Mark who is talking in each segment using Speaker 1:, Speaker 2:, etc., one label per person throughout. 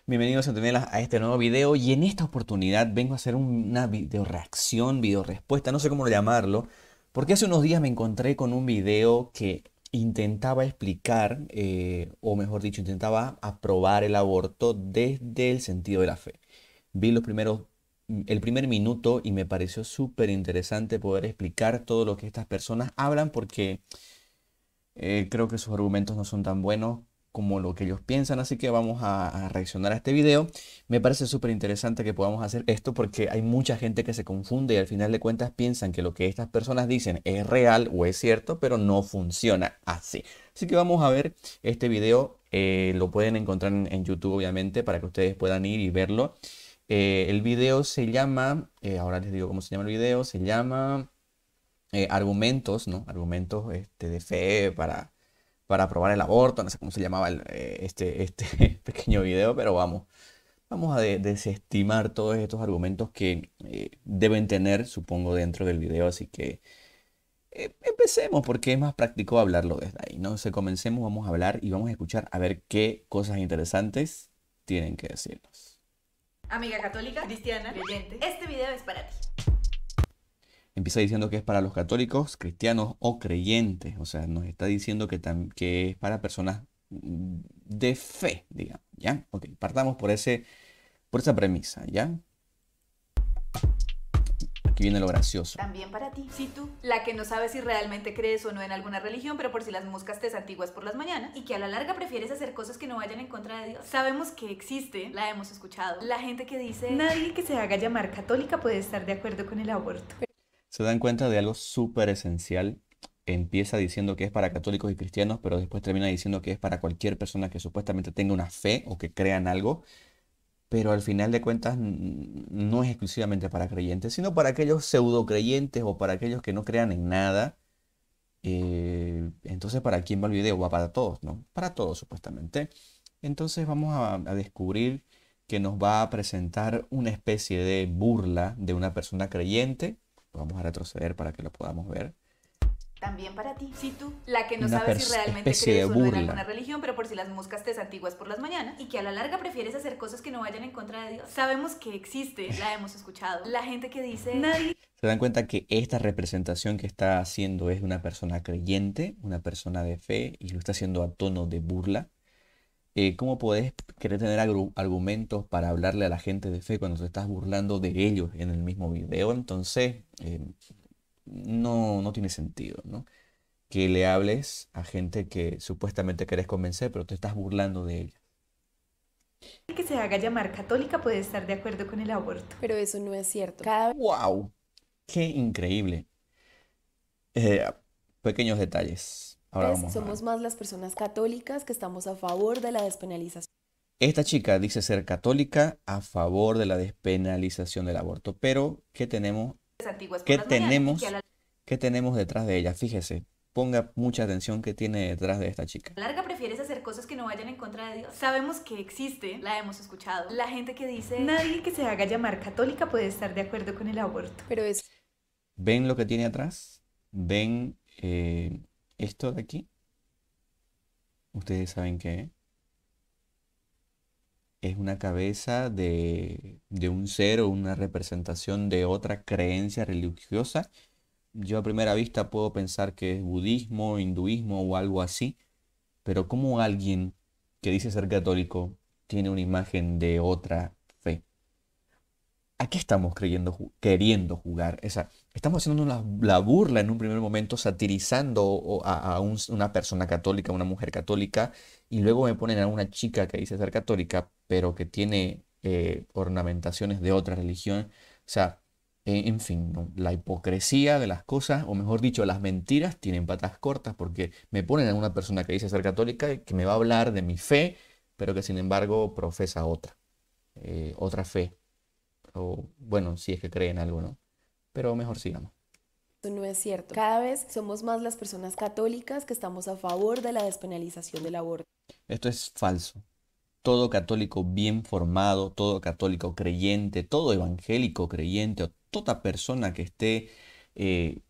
Speaker 1: Bienvenidos a este nuevo video y en esta oportunidad vengo a hacer una video reacción, video respuesta, no sé cómo llamarlo, porque hace unos días me encontré con un video que intentaba explicar, o mejor dicho, intentaba aprobar el aborto desde el sentido de la fe. Vi el primer minuto y me pareció súper interesante poder explicar todo lo que estas personas hablan porque creo que sus argumentos no son tan buenos como lo que ellos piensan, así que vamos a reaccionar a este video. Me parece súper interesante que podamos hacer esto porque hay mucha gente que se confunde y al final de cuentas piensan que lo que estas personas dicen es real o es cierto, pero no funciona así. Así que vamos a ver este video, lo pueden encontrar en YouTube obviamente para que ustedes puedan ir y verlo. El video se llama, ahora les digo cómo se llama el video, se llama argumentos, ¿no? Argumentos de fe para aprobar el aborto, no sé cómo se llamaba este pequeño video, pero vamos a desestimar todos estos argumentos que deben tener, supongo, dentro del video, así que empecemos porque es más práctico hablarlo desde ahí, ¿no? Se comencemos, vamos a hablar y vamos a escuchar a ver qué cosas interesantes tienen que decirnos.
Speaker 2: Amiga católica, cristiana, creyente, este video es para ti.
Speaker 1: Empieza diciendo que es para los católicos, cristianos o creyentes. O sea, nos está diciendo que es para personas de fe, digamos. ¿Ya? Ok, partamos por esa premisa, ¿ya? Aquí viene lo gracioso.
Speaker 2: También para ti. Si tú, la que no sabes si realmente crees o no en alguna religión, pero por si las moscas te santiguas por las mañanas, y que a la larga prefieres hacer cosas que no vayan en contra de Dios. Sabemos que existe, la hemos escuchado, la gente que dice: nadie que se haga llamar católica puede estar de acuerdo con el aborto.
Speaker 1: Se dan cuenta de algo súper esencial. Empieza diciendo que es para católicos y cristianos, pero después termina diciendo que es para cualquier persona que supuestamente tenga una fe o que crea en algo. Pero al final de cuentas no es exclusivamente para creyentes, sino para aquellos pseudo creyentes o para aquellos que no crean en nada. Entonces, ¿para quién va el video? Va para todos, ¿no? Para todos, supuestamente. Entonces vamos a descubrir que nos va a presentar una especie de burla de una persona creyente. Vamos a retroceder para que lo podamos ver.
Speaker 2: También para ti. Si tú, la que no
Speaker 1: Una
Speaker 2: sabes si realmente
Speaker 1: especie de
Speaker 2: crees o no en
Speaker 1: burla.
Speaker 2: alguna religión, pero por si las moscas te santiguas por las mañanas, y que a la larga prefieres hacer cosas que no vayan en contra de Dios. Sabemos que existe, la hemos escuchado, la gente que dice: nadie.
Speaker 1: Se dan cuenta que esta representación que está haciendo es de una persona creyente, una persona de fe, y lo está haciendo a tono de burla. ¿Cómo podés querer tener argumentos para hablarle a la gente de fe cuando te estás burlando de ellos en el mismo video? Entonces, no tiene sentido, ¿no? Que le hables a gente que supuestamente querés convencer, pero te estás burlando de ella.
Speaker 2: Que se haga llamar católica puede estar de acuerdo con el aborto.
Speaker 3: Pero eso no es cierto.
Speaker 1: ¡Wow! ¡Qué increíble! Eh, Pequeños detalles. Ahora
Speaker 3: Vez
Speaker 1: vamos a ver.
Speaker 3: somos más las personas católicas que estamos a favor de la despenalización.
Speaker 1: Esta chica dice ser católica a favor de la despenalización del aborto, pero
Speaker 2: Antiguas por
Speaker 1: ¿qué
Speaker 2: las mañanas, y que a
Speaker 1: tenemos, qué tenemos detrás de ella? Fíjese, ponga mucha atención qué tiene detrás de esta chica.
Speaker 2: la larga prefieres hacer cosas que no vayan en contra de Dios. Sabemos que existe, la hemos escuchado, la gente que dice: nadie que se haga llamar católica puede estar de acuerdo con el aborto.
Speaker 3: Pero eso
Speaker 1: ¿Ven lo que tiene atrás? ¿Ven esto de aquí? ¿Ustedes saben qué es? Una cabeza de un ser o una representación de otra creencia religiosa. Yo a primera vista puedo pensar que es budismo, hinduismo o algo así, pero ¿cómo alguien que dice ser católico tiene una imagen de otra fe? ¿A qué estamos queriendo jugar? Estamos haciendo la burla en un primer momento, satirizando una persona católica, una mujer católica, y luego me ponen a una chica que dice ser católica, pero que tiene ornamentaciones de otra religión. O sea, en fin, ¿no? La hipocresía de las cosas, o mejor dicho, las mentiras tienen patas cortas porque me ponen a una persona que dice ser católica y que me va a hablar de mi fe, pero que sin embargo profesa otra fe. O bueno, si es que creen algo, ¿no? Pero mejor sigamos.
Speaker 3: no es cierto. Cada vez somos más las personas católicas que estamos a favor de la despenalización del aborto.
Speaker 1: Esto es falso. Todo católico bien formado, todo católico creyente, todo evangélico creyente o toda persona que esté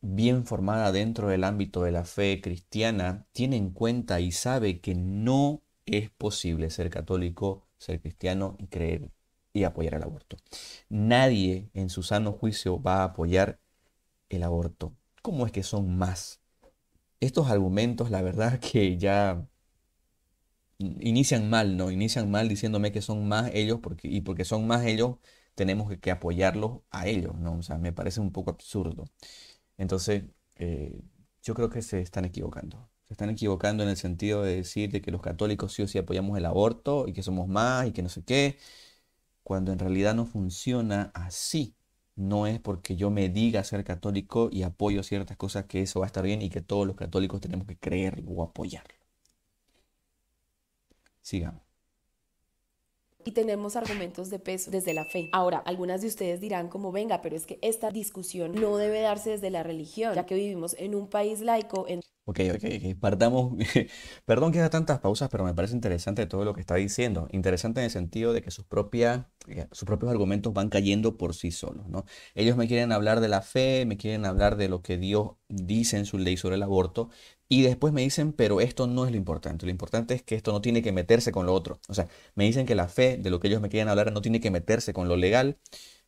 Speaker 1: bien formada dentro del ámbito de la fe cristiana tiene en cuenta y sabe que no es posible ser católico ser cristiano y creer y apoyar el aborto. Nadie en su sano juicio va a apoyar el aborto. ¿Cómo es que son más? Estos argumentos, la verdad que ya inician mal, ¿no? Inician mal diciéndome que son más ellos y porque son más ellos tenemos que apoyarlos a ellos, ¿no? O sea, me parece un poco absurdo. Entonces, yo creo que se están equivocando. Se están equivocando en el sentido de decir de que los católicos sí o sí apoyamos el aborto y que somos más y que no sé qué, cuando en realidad no funciona así. No es porque yo me diga ser católico y apoyo ciertas cosas que eso va a estar bien y que todos los católicos tenemos que creerlo o apoyarlo. Sigamos.
Speaker 3: Y tenemos argumentos de peso desde la fe. Ahora, algunas de ustedes dirán como, venga, pero es que esta discusión no debe darse desde la religión, ya que vivimos en un país laico.
Speaker 1: Ok. Partamos. Perdón que haga tantas pausas, pero me parece interesante todo lo que está diciendo. Interesante en el sentido de que sus propios argumentos van cayendo por sí solos, ¿no? Ellos me quieren hablar de la fe, me quieren hablar de lo que Dios dice en su ley sobre el aborto, y después me dicen, pero esto no es lo importante. Lo importante es que esto no tiene que meterse con lo otro. O sea, me dicen que la fe, de lo que ellos me quieren hablar, no tiene que meterse con lo legal.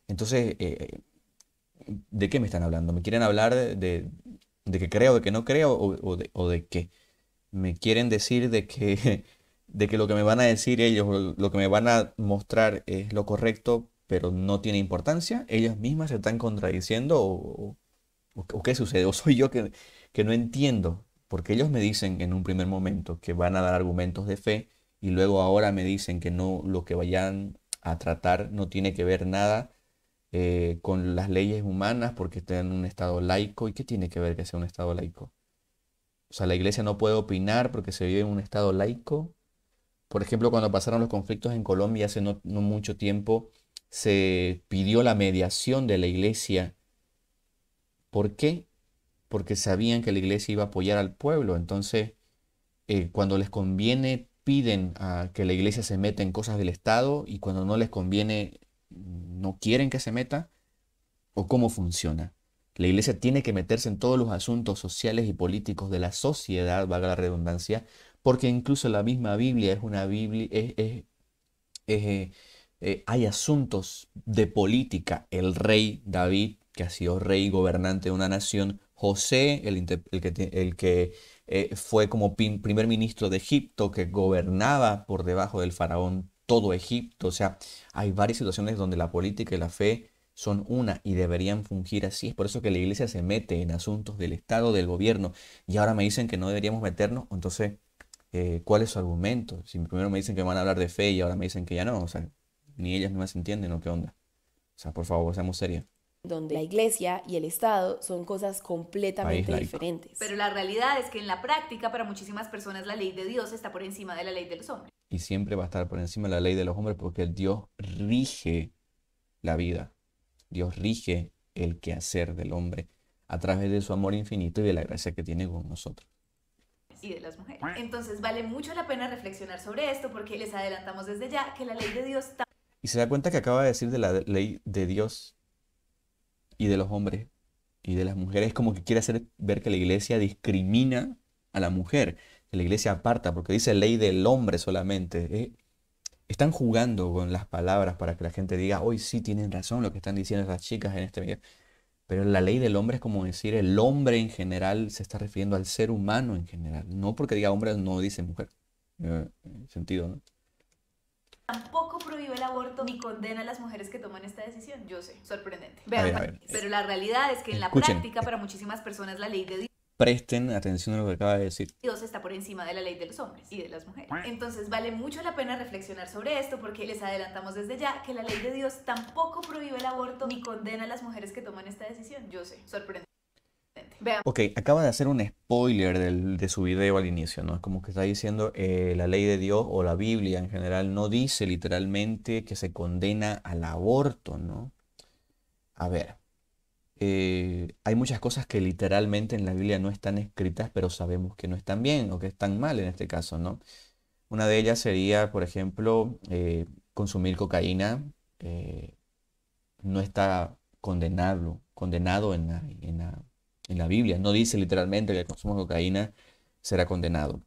Speaker 1: Entonces, ¿de qué me están hablando? ¿Me quieren hablar de que creo, de que no creo o de qué? ¿Me quieren decir de que, de que lo que me van a decir ellos, o lo que me van a mostrar es lo correcto, pero no tiene importancia? ¿Ellas mismas se están contradiciendo o qué sucede? ¿O soy yo que no entiendo? Porque ellos me dicen en un primer momento que van a dar argumentos de fe y luego ahora me dicen que no, lo que vayan a tratar no tiene que ver nada con las leyes humanas porque está en un estado laico. ¿Y qué tiene que ver que sea un estado laico? O sea, la iglesia no puede opinar porque se vive en un estado laico. Por ejemplo, cuando pasaron los conflictos en Colombia hace no mucho tiempo, se pidió la mediación de la iglesia. ¿Por qué? Porque sabían que la iglesia iba a apoyar al pueblo. Entonces, cuando les conviene, piden a que la iglesia se meta en cosas del Estado y cuando no les conviene, no quieren que se meta. ¿O cómo funciona? La iglesia tiene que meterse en todos los asuntos sociales y políticos de la sociedad, valga la redundancia, porque incluso la misma Biblia es una Biblia, hay asuntos de política. El rey David, que ha sido rey y gobernante de una nación, José, el que fue como primer ministro de Egipto, que gobernaba por debajo del faraón todo Egipto. O sea, hay varias situaciones donde la política y la fe son una y deberían fungir así. Es por eso que la iglesia se mete en asuntos del Estado, del gobierno, y ahora me dicen que no deberíamos meternos. Entonces, ¿cuál es su argumento? Si primero me dicen que van a hablar de fe y ahora me dicen que ya no, o sea, ni ellas mismas entienden, ¿o qué onda? O sea, por favor, seamos serios.
Speaker 3: Donde la iglesia y el Estado son cosas
Speaker 1: País
Speaker 3: completamente
Speaker 1: laico.
Speaker 3: diferentes.
Speaker 2: Pero la realidad es que en la práctica para muchísimas personas la ley de Dios está por encima de la ley de los hombres.
Speaker 1: Y siempre va a estar por encima de la ley de los hombres porque Dios rige la vida. Dios rige el quehacer del hombre a través de su amor infinito y de la gracia que tiene con nosotros.
Speaker 2: Y de las mujeres. Entonces vale mucho la pena reflexionar sobre esto porque les adelantamos desde ya que la ley de Dios
Speaker 1: Y se da cuenta que acaba de decir de la ley de Dios y de los hombres y de las mujeres, como que quiere hacer ver que la iglesia discrimina a la mujer, que la iglesia aparta, porque dice ley del hombre solamente. Están jugando con las palabras para que la gente diga, hoy sí tienen razón lo que están diciendo esas chicas en este video. Pero la ley del hombre es como decir el hombre en general, se está refiriendo al ser humano en general. No porque diga hombre, no dice mujer. Sentido, ¿no?
Speaker 2: tampoco prohíbe el aborto ni condena a las mujeres que toman esta decisión. Yo sé, sorprendente.
Speaker 1: A
Speaker 2: Vean,
Speaker 1: ver.
Speaker 2: pero la realidad es que en la
Speaker 1: Escuchen.
Speaker 2: práctica para muchísimas personas la ley de
Speaker 1: Presten atención a lo que acaba de decir.
Speaker 2: Dios está por encima de la ley de los hombres y de las mujeres. Entonces vale mucho la pena reflexionar sobre esto porque les adelantamos desde ya que la ley de Dios tampoco prohíbe el aborto ni condena a las mujeres que toman esta decisión. Yo sé, sorprendente. Vean.
Speaker 1: Ok, acaba de hacer un spoiler de su video al inicio, ¿no? Es como que está diciendo la ley de Dios o la Biblia en general no dice literalmente que se condena al aborto, ¿no? A ver, hay muchas cosas que literalmente en la Biblia no están escritas, pero sabemos que no están bien o que están mal en este caso, ¿no? Una de ellas sería, por ejemplo, consumir cocaína no está condenado en la Biblia. No dice literalmente que el consumo de cocaína será condenado.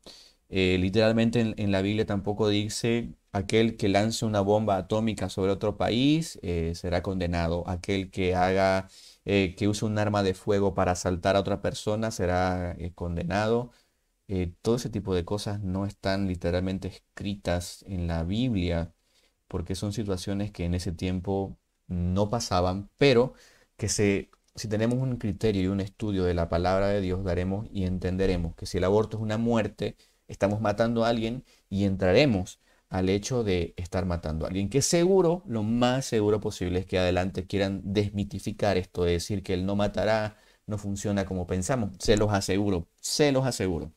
Speaker 1: Literalmente en la Biblia tampoco dice aquel que lance una bomba atómica sobre otro país será condenado. Aquel que que use un arma de fuego para asaltar a otra persona será condenado. Todo ese tipo de cosas no están literalmente escritas en la Biblia, porque son situaciones que en ese tiempo no pasaban, pero si tenemos un criterio y un estudio de la palabra de Dios, daremos y entenderemos que si el aborto es una muerte, estamos matando a alguien y entraremos al hecho de estar matando a alguien. Que seguro, lo más seguro posible es que adelante quieran desmitificar esto de decir que el no matará no funciona como pensamos. Se los aseguro, se los aseguro.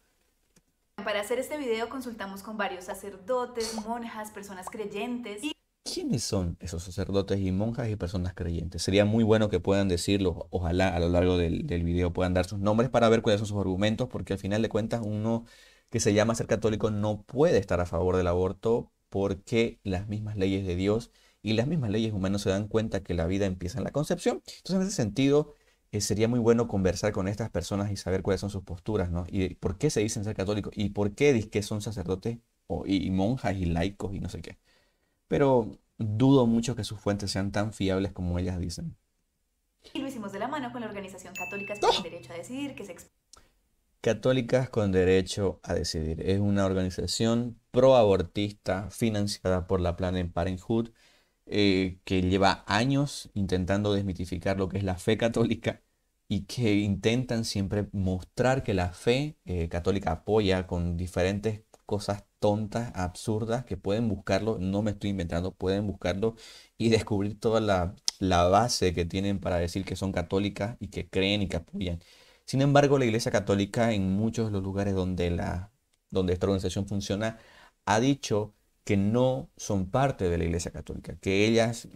Speaker 2: Para hacer este video consultamos con varios sacerdotes, monjas, personas creyentes y
Speaker 1: ¿Quiénes son esos sacerdotes y monjas y personas creyentes? Sería muy bueno que puedan decirlo, ojalá a lo largo del video puedan dar sus nombres para ver cuáles son sus argumentos, porque al final de cuentas uno que se llama ser católico no puede estar a favor del aborto porque las mismas leyes de Dios y las mismas leyes humanas se dan cuenta que la vida empieza en la concepción. Entonces, en ese sentido, sería muy bueno conversar con estas personas y saber cuáles son sus posturas, ¿no? Y por qué se dicen ser católicos y por qué dicen que son sacerdotes y monjas y laicos y no sé qué. Pero dudo mucho que sus fuentes sean tan fiables como ellas dicen.
Speaker 2: lo hicimos de la mano con la organización Católicas por el Derecho a Decidir, que se
Speaker 1: Católicas con Derecho a Decidir es una organización proabortista financiada por la Planned Parenthood que lleva años intentando desmitificar lo que es la fe católica y que intentan siempre mostrar que la fe católica apoya con diferentes cosas tontas, absurdas, que pueden buscarlo, no me estoy inventando, pueden buscarlo y descubrir toda la base que tienen para decir que son católicas y que creen y que apoyan. Sin embargo, la Iglesia Católica en muchos de los lugares donde esta organización funciona ha dicho que no son parte de la Iglesia Católica, que ellas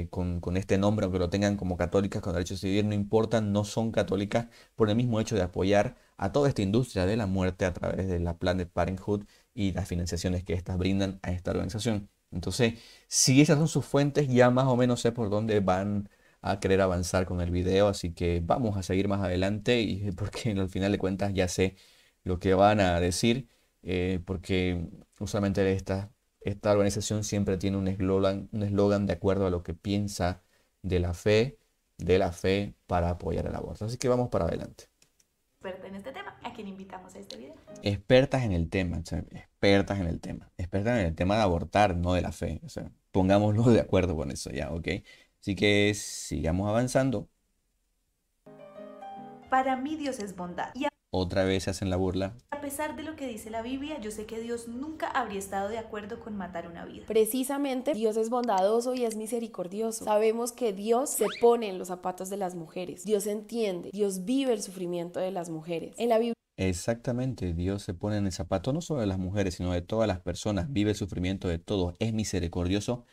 Speaker 1: con este nombre, aunque lo tengan como católicas con derecho a decidir, no importan, no son católicas por el mismo hecho de apoyar a toda esta industria de la muerte a través de la Planned Parenthood y las financiaciones que éstas brindan a esta organización. Entonces, si esas son sus fuentes, ya más o menos sé por dónde van a querer avanzar con el video, así que vamos a seguir más adelante y porque al final de cuentas ya sé lo que van a decir, porque usualmente esta organización siempre tiene un eslogan de acuerdo a lo que piensa de la fe para apoyar el aborto. Así que vamos para adelante.
Speaker 2: experta en este tema, a quien invitamos a este video.
Speaker 1: Expertas en el tema, o sea, expertas en el tema de abortar, no de la fe, o sea, pongámoslo de acuerdo con eso ya, ¿ok? Así que sigamos avanzando.
Speaker 2: Para mí Dios es bondad. Y
Speaker 1: Otra vez se hacen la burla.
Speaker 2: a pesar de lo que dice la Biblia, yo sé que Dios nunca habría estado de acuerdo con matar una vida.
Speaker 3: Precisamente Dios es bondadoso y es misericordioso. Sabemos que Dios se pone en los zapatos de las mujeres. Dios entiende, Dios vive el sufrimiento de las mujeres. En la Biblia
Speaker 1: Exactamente, Dios se pone en el zapato no solo de las mujeres, sino de todas las personas, vive el sufrimiento de todos, es misericordioso,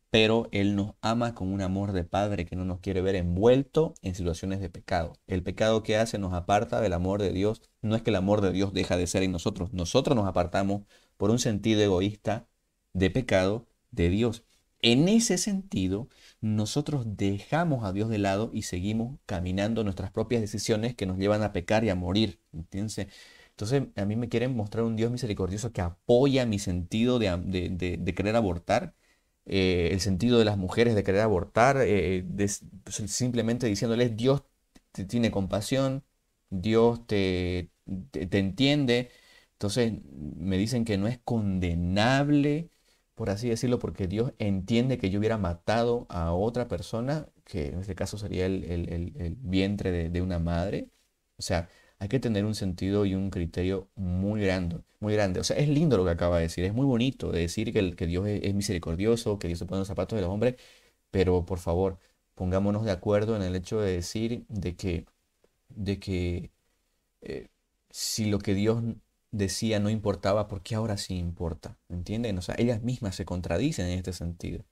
Speaker 1: pero Él nos ama con un amor de Padre que no nos quiere ver envuelto en situaciones de pecado. El pecado que hace nos aparta del amor de Dios. No es que el amor de Dios deja de ser en nosotros, nosotros nos apartamos por un sentido egoísta de pecado de Dios. En ese sentido, nosotros dejamos a Dios de lado y seguimos caminando nuestras propias decisiones que nos llevan a pecar y a morir. ¿Entiendes? Entonces, a mí me quieren mostrar un Dios misericordioso que apoya mi sentido de querer abortar, el sentido de las mujeres de querer abortar, simplemente diciéndoles, Dios te tiene compasión, Dios te entiende. Entonces, me dicen que no es condenable por así decirlo, porque Dios entiende que yo hubiera matado a otra persona, que en este caso sería el vientre de una madre. O sea, hay que tener un sentido y un criterio muy grande, muy grande. O sea, es lindo lo que acaba de decir, es muy bonito de decir que Dios es misericordioso, que Dios se pone en los zapatos de los hombres, pero por favor, pongámonos de acuerdo en el hecho de decir de que eh, si lo que Dios decía no importaba, ¿por qué ahora sí importa? ¿Entienden? O sea, ellas mismas se contradicen en este sentido.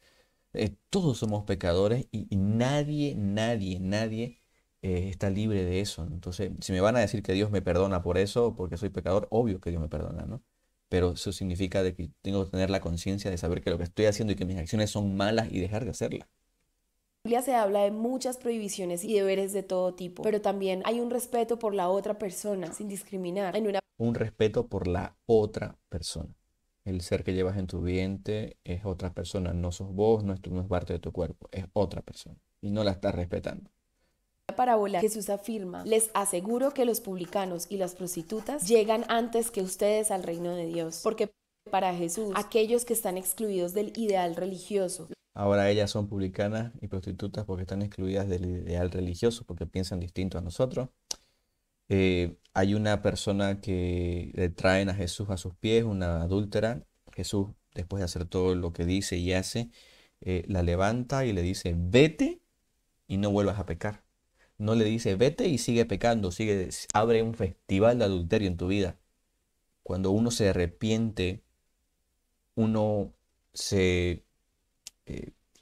Speaker 1: Todos somos pecadores y nadie está libre de eso, ¿no? Entonces, si me van a decir que Dios me perdona por eso, porque soy pecador, obvio que Dios me perdona, ¿no? Pero eso significa de que tengo que tener la conciencia de saber que lo que estoy haciendo y que mis acciones son malas y dejar de hacerlas.
Speaker 3: Biblia se habla de muchas prohibiciones y deberes de todo tipo, pero también hay un respeto por la otra persona sin discriminar.
Speaker 1: Un respeto por la otra persona. el ser que llevas en tu vientre es otra persona, no sos vos, no es parte de tu cuerpo, es otra persona y no la estás respetando.
Speaker 3: Parábola Jesús afirma: les aseguro que los publicanos y las prostitutas llegan antes que ustedes al reino de Dios, porque para Jesús aquellos que están excluidos del ideal religioso.
Speaker 1: Ahora ellas son publicanas y prostitutas porque están excluidas del ideal religioso, porque piensan distinto a nosotros. Hay una persona que le traen a Jesús a sus pies, una adúltera. Jesús, después de hacer todo lo que dice y hace, la levanta y le dice, vete y no vuelvas a pecar. No le dice, vete y sigue pecando, abre un festival de adulterio en tu vida. Cuando uno se arrepiente, uno se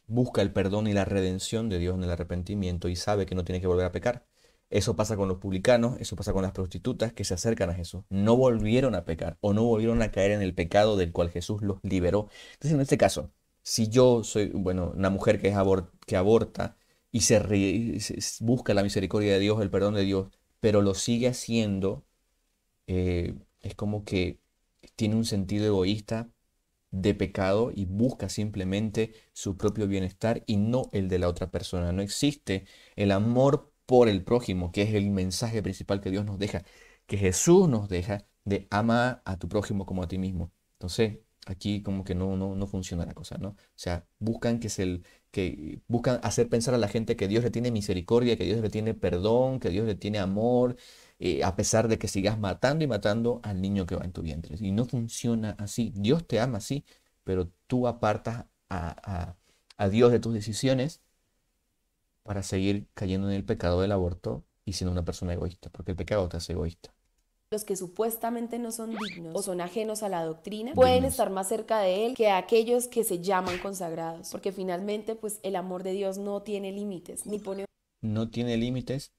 Speaker 1: busca el perdón y la redención de Dios en el arrepentimiento y sabe que no tiene que volver a pecar. Eso pasa con los publicanos, eso pasa con las prostitutas que se acercan a Jesús. No volvieron a pecar o no volvieron a caer en el pecado del cual Jesús los liberó. Entonces, en este caso, si yo soy, bueno, una mujer que aborta y busca la misericordia de Dios, el perdón de Dios, pero lo sigue haciendo, es como que tiene un sentido egoísta de pecado y busca simplemente su propio bienestar y no el de la otra persona. No existe el amor por el prójimo, que es el mensaje principal que Dios nos deja, que Jesús nos deja de amar a tu prójimo como a ti mismo. Entonces, aquí como que no funciona la cosa, ¿no? O sea, buscan hacer pensar a la gente que Dios le tiene misericordia, que Dios le tiene perdón, que Dios le tiene amor, a pesar de que sigas matando y matando al niño que va en tu vientre. Y no funciona así. Dios te ama así, pero tú apartas a Dios de tus decisiones para seguir cayendo en el pecado del aborto y siendo una persona egoísta, porque el pecado te hace egoísta.
Speaker 3: Los que supuestamente no son dignos o son ajenos a la doctrina pueden estar más cerca de él que aquellos que se llaman consagrados, porque finalmente pues el amor de Dios no tiene límites,
Speaker 1: No tiene límites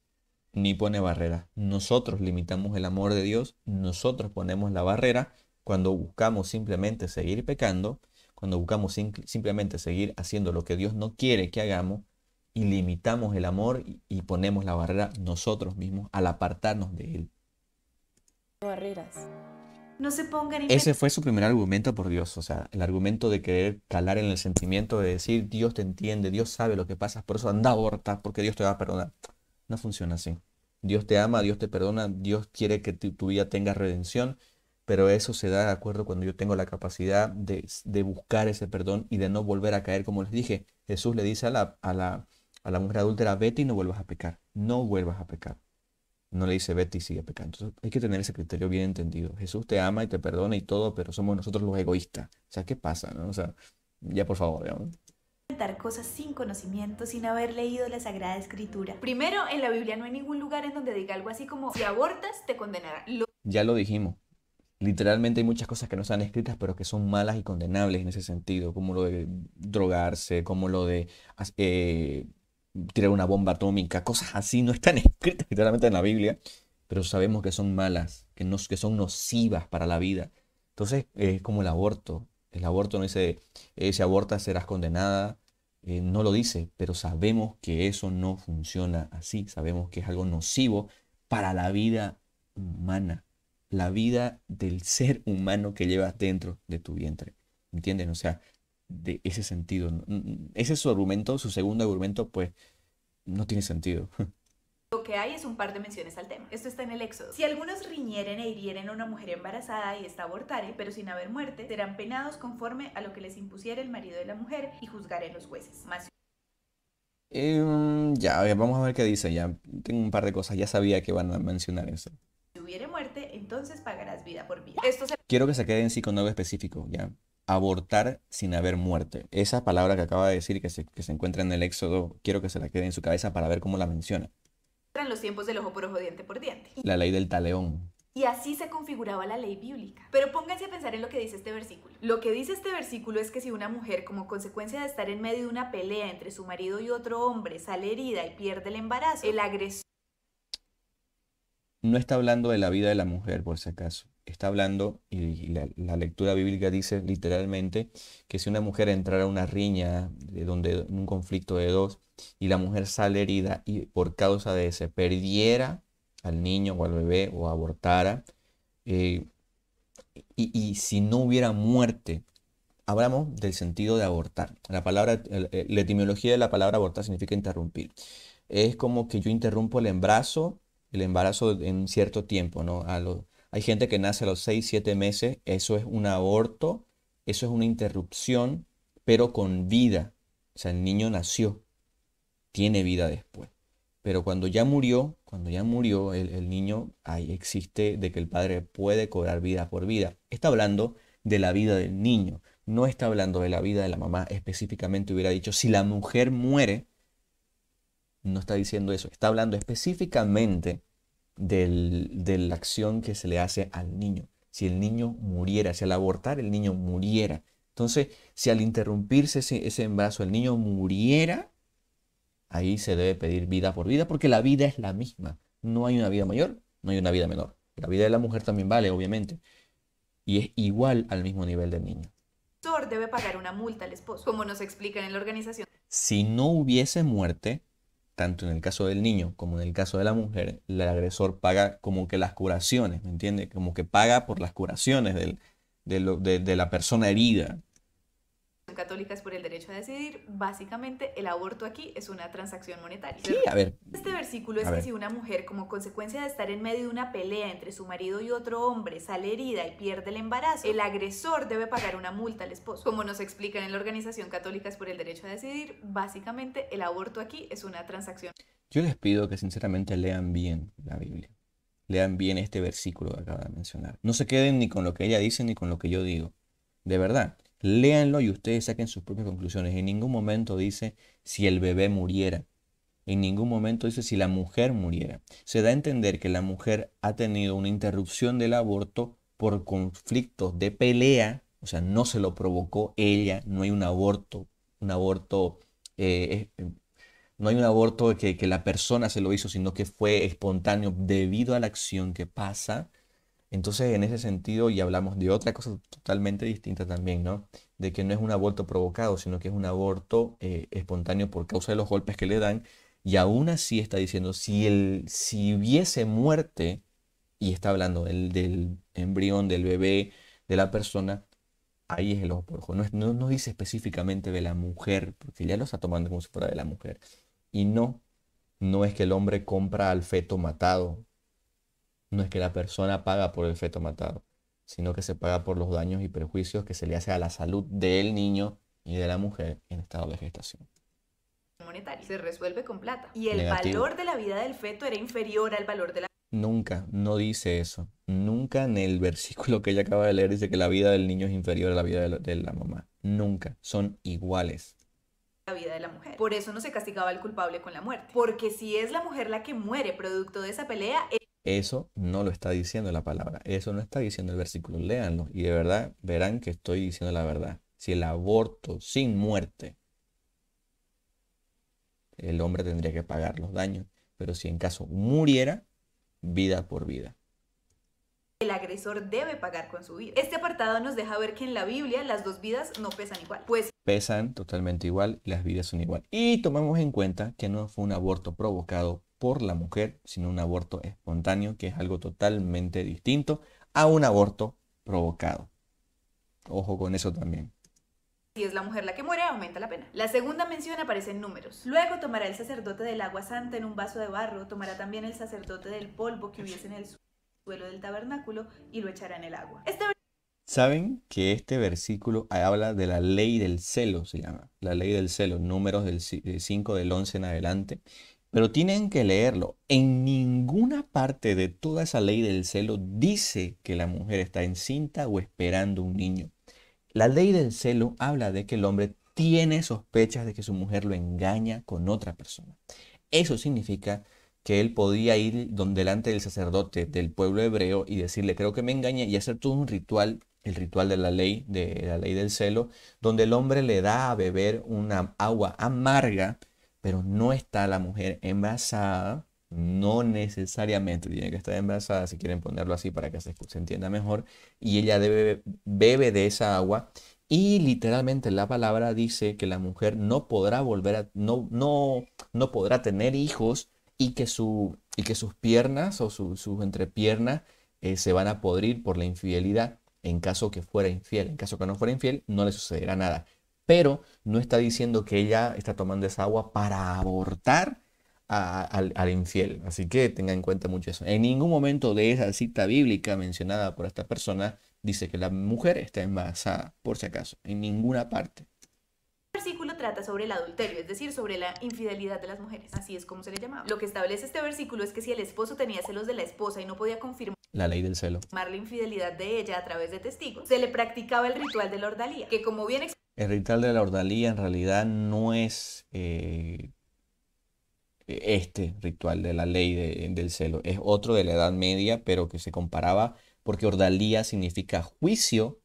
Speaker 1: ni pone barreras. Nosotros limitamos el amor de Dios, nosotros ponemos la barrera cuando buscamos simplemente seguir pecando, cuando buscamos simplemente seguir haciendo lo que Dios no quiere que hagamos y limitamos el amor y ponemos la barrera nosotros mismos al apartarnos de Él.
Speaker 3: barreras.
Speaker 2: No se pongan
Speaker 1: Ese fue su primer argumento por Dios, o sea, el argumento de querer calar en el sentimiento de decir, Dios te entiende, Dios sabe lo que pasa, por eso anda a abortar, porque Dios te va a perdonar. No funciona así. Dios te ama, Dios te perdona, Dios quiere que tu vida tenga redención, pero eso se da de acuerdo cuando yo tengo la capacidad de buscar ese perdón y de no volver a caer. Como les dije, Jesús le dice a la mujer adúltera, vete y no vuelvas a pecar, no vuelvas a pecar. No le dice vete y sigue pecando. Entonces hay que tener ese criterio bien entendido. Jesús te ama y te perdona y todo, pero somos nosotros los egoístas. O sea, ¿qué pasa, no? O sea, ya por favor, digamos.
Speaker 2: Inventar cosas sin conocimiento, sin haber leído la Sagrada Escritura. Primero, en la Biblia no hay ningún lugar en donde diga algo así como si abortas te condenarán.
Speaker 1: Ya lo dijimos. Literalmente hay muchas cosas que no están escritas, pero que son malas y condenables en ese sentido, como lo de drogarse, como lo de tirar una bomba atómica, cosas así no están escritas literalmente en la Biblia, pero sabemos que son malas, que son nocivas para la vida. Entonces es como el aborto no dice, si abortas serás condenada, no lo dice, pero sabemos que eso no funciona así, sabemos que es algo nocivo para la vida humana, la vida del ser humano que llevas dentro de tu vientre, ¿entienden? O sea, de ese sentido. Ese es su argumento, su segundo argumento, pues no tiene sentido.
Speaker 2: Lo que hay es un par de menciones al tema. Esto está en el Éxodo. Si algunos riñeren e hirieren a una mujer embarazada y esta abortare, pero sin haber muerte, serán penados conforme a lo que les impusiera el marido de la mujer y juzgaré los jueces. Más
Speaker 1: Ya, a ver, vamos a ver qué dice. Ya tengo un par de cosas, ya sabía que van a mencionar eso.
Speaker 2: si hubiere muerte, entonces pagarás vida por vida.
Speaker 1: Quiero que se queden sí con algo específico, ¿ya? Abortar sin haber muerte. Esa palabra que acaba de decir que se encuentra en el Éxodo, quiero que se la quede en su cabeza para ver cómo la menciona.
Speaker 2: En los tiempos del ojo por ojo, diente por diente.
Speaker 1: La ley del talión.
Speaker 2: Y así se configuraba la ley bíblica. Pero pónganse a pensar en lo que dice este versículo. Lo que dice este versículo es que si una mujer, como consecuencia de estar en medio de una pelea entre su marido y otro hombre, sale herida y pierde el embarazo, el agresor...
Speaker 1: No está hablando de la vida de la mujer, por si acaso. Está hablando, y la lectura bíblica dice literalmente, que si una mujer entrara a una riña, un conflicto de dos, y la mujer sale herida y por causa de ese perdiera al niño o al bebé o abortara, y si no hubiera muerte, hablamos del sentido de abortar. La etimología de la palabra abortar significa interrumpir. Es como que yo interrumpo el embarazo en cierto tiempo, ¿no? Hay gente que nace a los 6 7 meses, eso es un aborto, eso es una interrupción, pero con vida. O sea, el niño nació, tiene vida después. Pero cuando ya murió el niño, ahí existe de que el padre puede cobrar vida por vida. Está hablando de la vida del niño, no está hablando de la vida de la mamá. Específicamente hubiera dicho, si la mujer muere, no está diciendo eso. Está hablando específicamente de la acción que se le hace al niño. Si el niño muriera, si al abortar el niño muriera. Entonces, si al interrumpirse ese embarazo el niño muriera, ahí se debe pedir vida por vida, porque la vida es la misma. No hay una vida mayor, no hay una vida menor. La vida de la mujer también vale, obviamente, y es igual al mismo nivel del niño.
Speaker 2: El agresor debe pagar una multa al esposo, como nos explican en la organización.
Speaker 1: Si no hubiese muerte, tanto en el caso del niño como en el caso de la mujer, el agresor paga como que las curaciones, ¿me entiendes? Como que paga por las curaciones de la persona herida.
Speaker 2: Católicas por el derecho a decidir, básicamente el aborto aquí es una transacción monetaria.
Speaker 1: Sí, a ver.
Speaker 2: Este versículo es que si una mujer, como consecuencia de estar en medio de una pelea entre su marido y otro hombre, sale herida y pierde el embarazo, el agresor debe pagar una multa al esposo. Como nos explican en la organización Católicas por el derecho a decidir, básicamente el aborto aquí es una transacción.
Speaker 1: Yo les pido que sinceramente lean bien la Biblia. Lean bien este versículo que acabo de mencionar. No se queden ni con lo que ella dice ni con lo que yo digo. De verdad. Léanlo y ustedes saquen sus propias conclusiones. En ningún momento dice si el bebé muriera. En ningún momento dice si la mujer muriera. Se da a entender que la mujer ha tenido una interrupción del aborto por conflictos de pelea. O sea, no se lo provocó ella. No hay un aborto. No hay un aborto que la persona se lo hizo, sino que fue espontáneo debido a la acción que pasa. Entonces, en ese sentido, y hablamos de otra cosa totalmente distinta también, ¿no? De que no es un aborto provocado, sino que es un aborto espontáneo por causa de los golpes que le dan. Y aún así está diciendo, si hubiese muerte, y está hablando del embrión, del bebé, de la persona, ahí es el ojo por ojo. No dice específicamente de la mujer, porque ya lo está tomando como si fuera de la mujer. Y no es que el hombre compra al feto matado. No es que la persona paga por el feto matado, sino que se paga por los daños y perjuicios que se le hace a la salud del niño y de la mujer en estado de gestación.
Speaker 2: Monetario. Se resuelve con plata. Y el
Speaker 1: Negativo.
Speaker 2: valor de la vida del feto era inferior al valor de la
Speaker 1: Nunca, no dice eso. Nunca en el versículo que ella acaba de leer dice que la vida del niño es inferior a la vida de la mamá. Nunca, son iguales.
Speaker 2: vida de la mujer. Por eso no se castigaba al culpable con la muerte. Porque si es la mujer la que muere producto de esa pelea,
Speaker 1: Eso no lo está diciendo la palabra. Eso no está diciendo el versículo. Léanlo y de verdad verán que estoy diciendo la verdad. Si el aborto sin muerte, el hombre tendría que pagar los daños. Pero si en caso muriera, vida por vida.
Speaker 2: el agresor debe pagar con su vida. Este apartado nos deja ver que en la Biblia las dos vidas no pesan igual. Pues
Speaker 1: Pesan totalmente igual y las vidas son igual. Y tomamos en cuenta que no fue un aborto provocado por la mujer, sino un aborto espontáneo, que es algo totalmente distinto a un aborto provocado. Ojo con eso también.
Speaker 2: si es la mujer la que muere, aumenta la pena. La segunda mención aparece en Números. Luego tomará el sacerdote del agua santa en un vaso de barro, tomará también el sacerdote del polvo que hubiese en el suelo del tabernáculo y lo echará en el agua.
Speaker 1: Saben que este versículo habla de la ley del celo, se llama. La ley del celo, Números del 5 del 11 en adelante. Pero tienen que leerlo. En ninguna parte de toda esa ley del celo dice que la mujer está encinta o esperando un niño. La ley del celo habla de que el hombre tiene sospechas de que su mujer lo engaña con otra persona. Eso significa que él podía ir delante del sacerdote del pueblo hebreo y decirle, creo que me engaña, y hacer todo un ritual, el ritual de la ley del celo, donde el hombre le da a beber una agua amarga, pero no está la mujer embarazada. No necesariamente tiene que estar embarazada, si quieren ponerlo así para que se entienda mejor, y ella bebe de esa agua, y literalmente la palabra dice que la mujer no podrá no podrá tener hijos, y que sus piernas o sus entrepiernas se van a podrir por la infidelidad. en caso que fuera infiel. En caso que no fuera infiel, no le sucederá nada. Pero no está diciendo que ella está tomando esa agua para abortar al infiel. Así que tenga en cuenta mucho eso. En ningún momento de esa cita bíblica mencionada por esta persona dice que la mujer está embarazada, por si acaso. En ninguna parte.
Speaker 2: El versículo trata sobre el adulterio, es decir, sobre la infidelidad de las mujeres. Así es como se le llamaba. Lo que establece este versículo es que si el esposo tenía celos de la esposa y no podía confirmar
Speaker 1: La ley del celo.
Speaker 2: la infidelidad de ella a través de testigos, se le practicaba el ritual de la ordalía, que como bien
Speaker 1: El ritual de la ordalía en realidad no es este ritual de la ley del celo. Es otro de la Edad Media, pero que se comparaba porque ordalía significa juicio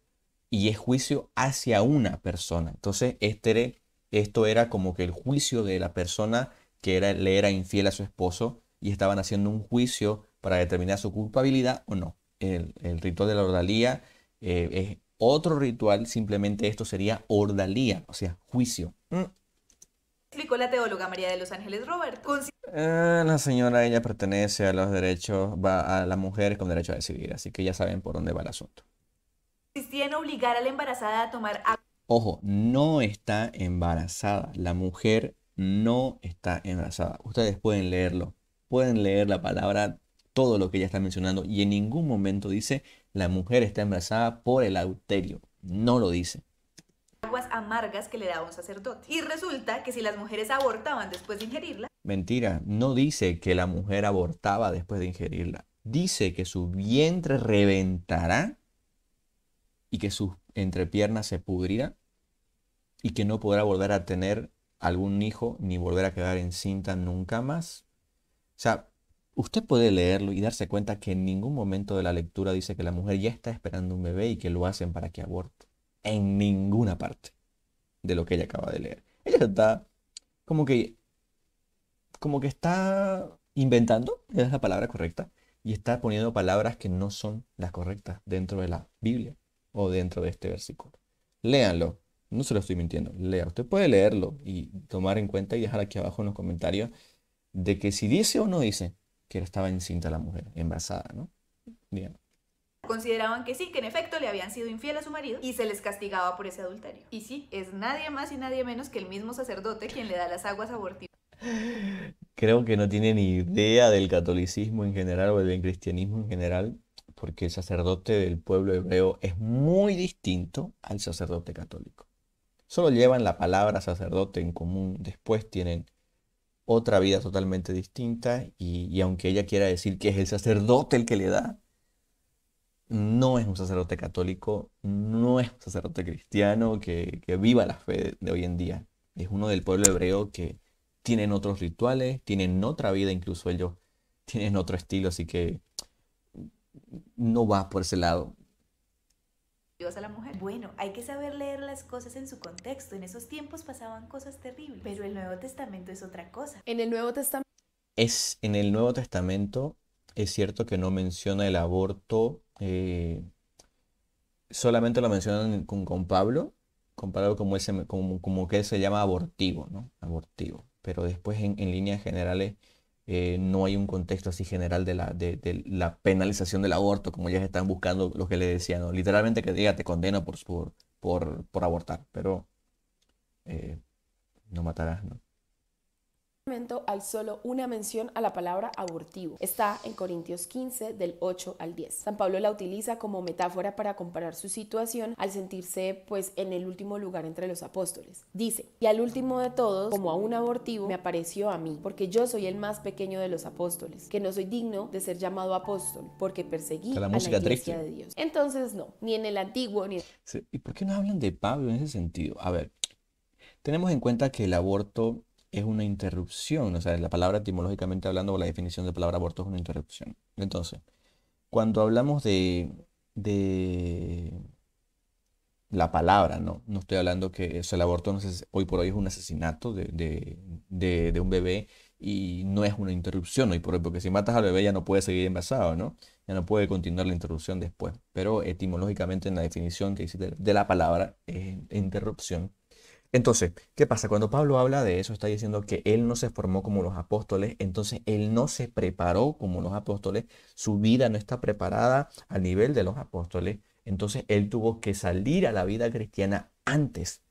Speaker 1: y es juicio hacia una persona. Entonces, esto era como que el juicio de la persona que le era infiel a su esposo y estaban haciendo un juicio para determinar su culpabilidad o no. El ritual de la ordalía es otro ritual, simplemente esto sería ordalía, o sea, juicio.
Speaker 2: explicó la teóloga María de los Ángeles Robert.
Speaker 1: La señora, ella pertenece a los derechos, va a las mujeres con derecho a decidir, así que ya saben por dónde va el asunto.
Speaker 2: Consistía en obligar a la embarazada a tomar agua.
Speaker 1: Ojo, no está embarazada. La mujer no está embarazada. Ustedes pueden leerlo. Pueden leer la palabra, todo lo que ella está mencionando. Y en ningún momento dice la mujer está embarazada por el adulterio. No lo dice.
Speaker 2: Aguas amargas que le daba un sacerdote. Y resulta que si las mujeres abortaban después de ingerirla,
Speaker 1: Mentira, no dice que la mujer abortaba después de ingerirla. Dice que su vientre reventará y que sus entrepiernas se pudrirán y que no podrá volver a tener algún hijo ni volver a quedar encinta nunca más. O sea, usted puede leerlo y darse cuenta que en ningún momento de la lectura dice que la mujer ya está esperando un bebé y que lo hacen para que aborte. En ninguna parte de lo que ella acaba de leer. Ella está como que está inventando, es la palabra correcta, y está poniendo palabras que no son las correctas dentro de la Biblia o dentro de este versículo. Léanlo, no se lo estoy mintiendo, lea. Usted puede leerlo y tomar en cuenta y dejar aquí abajo en los comentarios de que si dice o no dice que estaba encinta la mujer, embarazada, ¿no? Díganlo.
Speaker 2: consideraban que sí, que en efecto le habían sido infiel a su marido y se les castigaba por ese adulterio. Y sí, es nadie más y nadie menos que el mismo sacerdote quien le da las aguas abortivas.
Speaker 1: Creo que no tiene ni idea del catolicismo en general o del cristianismo en general, porque el sacerdote del pueblo hebreo es muy distinto al sacerdote católico. Solo llevan la palabra sacerdote en común, después tienen otra vida totalmente distinta y aunque ella quiera decir que es el sacerdote el que le da, no es un sacerdote católico, no es un sacerdote cristiano que viva la fe de hoy en día. Es uno del pueblo hebreo que tienen otros rituales, tienen otra vida, incluso ellos tienen otro estilo, así que no va por ese lado.
Speaker 2: A la mujer. Bueno, hay que saber leer las cosas en su contexto. En esos tiempos pasaban cosas terribles, pero el Nuevo Testamento es otra cosa.
Speaker 3: En el Nuevo Testamento
Speaker 1: En el Nuevo Testamento es cierto que no menciona el aborto, solamente lo mencionan con Pablo como, como que él se llama abortivo, ¿no? Abortivo. Pero después en líneas generales no hay un contexto así general de la penalización del aborto, como ellas están buscando lo que le decían, ¿no? Literalmente que diga te condeno por abortar, pero no matarás, ¿no?
Speaker 3: hay solo una mención a la palabra abortivo. Está en Corintios 15 del 8 al 10. San Pablo la utiliza como metáfora para comparar su situación al sentirse pues en el último lugar entre los apóstoles. Dice, y al último de todos, como a un abortivo, me apareció a mí, porque yo soy el más pequeño de los apóstoles, que no soy digno de ser llamado apóstol, porque perseguí a la iglesia de Dios. Entonces no, ni en el antiguo ni...
Speaker 1: Sí, ¿y por qué no hablan de Pablo en ese sentido? A ver, tenemos en cuenta que el aborto es una interrupción, o sea, la palabra etimológicamente hablando, o la definición de palabra aborto es una interrupción. Entonces, cuando hablamos de la palabra, no estoy hablando que el aborto hoy por hoy es un asesinato de un bebé y no es una interrupción hoy por hoy, porque si matas al bebé ya no puede seguir embarazado, ¿no? Ya no puede continuar la interrupción después. Pero etimológicamente en la definición que existe de la palabra es interrupción. Entonces, ¿qué pasa? Cuando Pablo habla de eso, está diciendo que él no se formó como los apóstoles, entonces él no se preparó como los apóstoles, su vida no está preparada al nivel de los apóstoles, Entonces él tuvo que salir a la vida cristiana antes.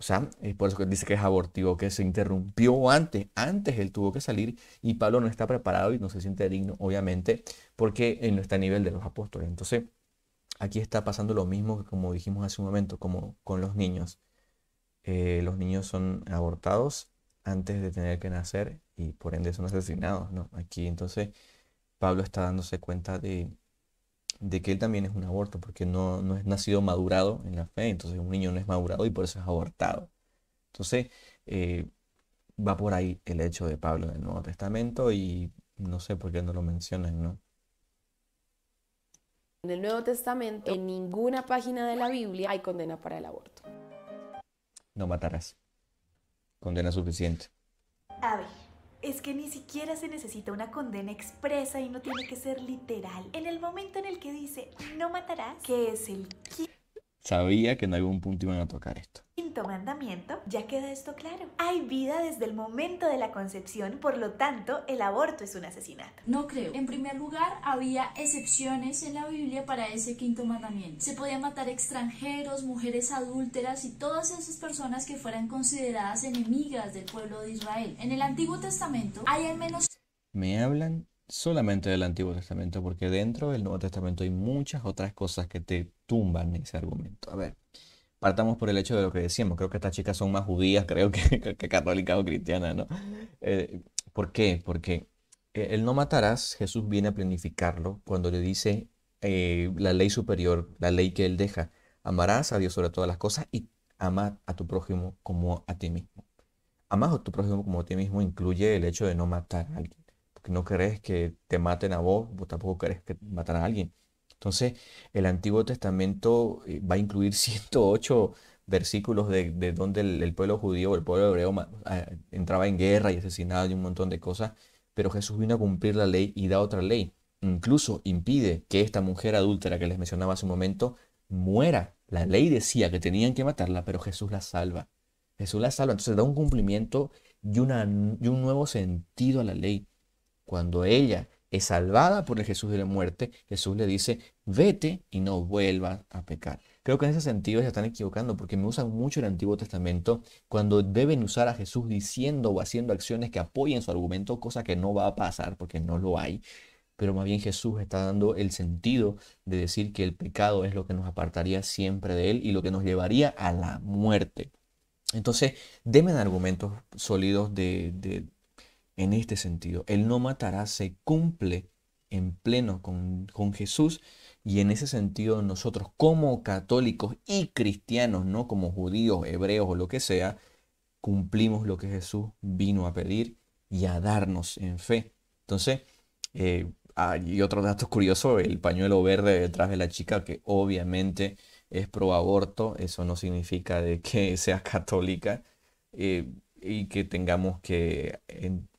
Speaker 1: O sea, es por eso que dice que es abortivo, que se interrumpió antes. Antes él tuvo que salir y Pablo no está preparado y no se siente digno, obviamente, porque él no está a nivel de los apóstoles. Entonces, aquí está pasando lo mismo que como dijimos hace un momento, como con los niños. Los niños son abortados antes de tener que nacer y por ende son asesinados, ¿no? Aquí entonces Pablo está dándose cuenta de que él también es un aborto, porque no es nacido madurado en la fe, entonces un niño no es madurado y por eso es abortado. Entonces, eh, va por ahí el hecho de Pablo en el Nuevo Testamento y no sé por qué no lo mencionan, ¿no?
Speaker 3: En el Nuevo Testamento, en ninguna página de la Biblia hay condena para el aborto.
Speaker 1: No matarás. Condena suficiente.
Speaker 2: A ver, es que ni siquiera se necesita una condena expresa y no tiene que ser literal. En el momento en el que dice no matarás, que es el
Speaker 1: Sabía que en algún punto iban a tocar esto.
Speaker 2: quinto mandamiento, ya queda esto claro. Hay vida desde el momento de la concepción, por lo tanto, el aborto es un asesinato.
Speaker 4: No creo. En primer lugar, había excepciones en la Biblia para ese quinto mandamiento. Se podía matar extranjeros, mujeres adúlteras y todas esas personas que fueran consideradas enemigas del pueblo de Israel. En el Antiguo Testamento hay al menos...
Speaker 1: Me hablan solamente del Antiguo Testamento, porque dentro del Nuevo Testamento hay muchas otras cosas que te tumban ese argumento. A ver, partamos por el hecho de lo que decíamos. Creo que estas chicas son más judías, creo que católicas o cristianas, ¿no? ¿Por qué? Porque el no matarás, Jesús viene a planificarlo cuando le dice la ley superior, la ley que él deja. Amarás a Dios sobre todas las cosas y ama a tu prójimo como a ti mismo. Amar a tu prójimo como a ti mismo incluye el hecho de no matar a alguien. Porque no querés que te maten a vos tampoco querés que matar a alguien. Entonces, el Antiguo Testamento va a incluir 108 versículos de donde el pueblo judío o el pueblo hebreo entraba en guerra y asesinaba y un montón de cosas. Pero Jesús vino a cumplir la ley y da otra ley. Incluso impide que esta mujer adúltera que les mencionaba hace un momento muera. La ley decía que tenían que matarla, pero Jesús la salva. Jesús la salva, entonces da un cumplimiento y un nuevo sentido a la ley. Cuando ella es salvada por el Jesús de la muerte, Jesús le dice, vete y no vuelvas a pecar. Creo que en ese sentido se están equivocando porque me usan mucho el Antiguo Testamento cuando deben usar a Jesús diciendo o haciendo acciones que apoyen su argumento, cosa que no va a pasar porque no lo hay. Pero más bien Jesús está dando el sentido de decir que el pecado es lo que nos apartaría siempre de Él y lo que nos llevaría a la muerte. Entonces, denme argumentos sólidos en este sentido. El no matará se cumple en pleno con Jesús y en ese sentido nosotros como católicos y cristianos, no como judíos, hebreos o lo que sea, cumplimos lo que Jesús vino a pedir y a darnos en fe. Entonces, y otro dato curioso, el pañuelo verde detrás de la chica, que obviamente es pro aborto, eso no significa de que sea católica y que tengamos que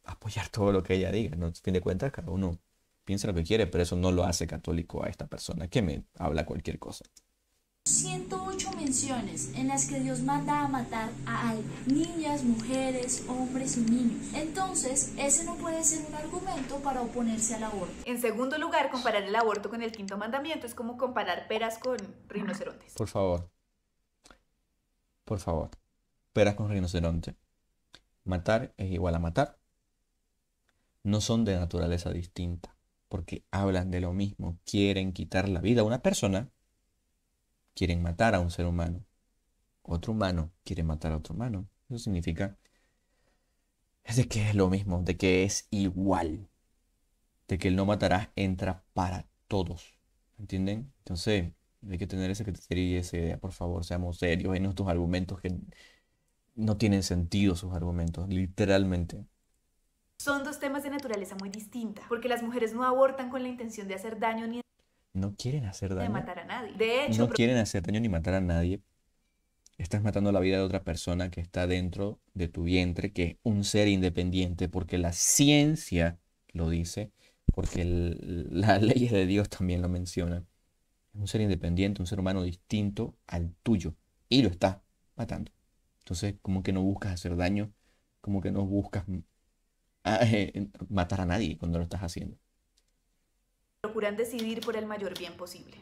Speaker 1: apoyar todo lo que ella diga, ¿no? A fin de cuentas, cada uno piensa lo que quiere, pero eso no lo hace católico a esta persona que me habla cualquier cosa.
Speaker 4: 108 menciones en las que Dios manda a matar a alguien, niñas, mujeres, hombres y niños. Entonces, ese no puede ser un argumento para oponerse al aborto.
Speaker 2: En segundo lugar, comparar el aborto con el quinto mandamiento es como comparar peras con rinocerontes.
Speaker 1: Por favor, peras con rinoceronte. Matar es igual a matar. No son de naturaleza distinta, porque hablan de lo mismo. Quieren quitar la vida a una persona, quieren matar a un ser humano. Otro humano quiere matar a otro humano. Eso significa de que es lo mismo, de que es igual, de que el no matarás entra para todos. ¿Entienden? Entonces, hay que tener ese criterio y esa idea. Por favor, seamos serios en nuestros argumentos que no tienen sentido sus argumentos, literalmente.
Speaker 2: Son dos temas de naturaleza muy distinta, porque las mujeres no abortan con la intención de hacer daño ni
Speaker 1: No quieren hacer
Speaker 2: de
Speaker 1: daño.
Speaker 2: matar a nadie. De hecho,
Speaker 1: No quieren hacer daño ni matar a nadie. Estás matando la vida de otra persona que está dentro de tu vientre, que es un ser independiente, porque la ciencia lo dice, porque las leyes de Dios también lo mencionan. Es un ser independiente, un ser humano distinto al tuyo, y lo estás matando. Entonces, como que no buscas hacer daño, como que no buscas matar a nadie cuando lo estás haciendo.
Speaker 2: procuran decidir por el mayor bien posible.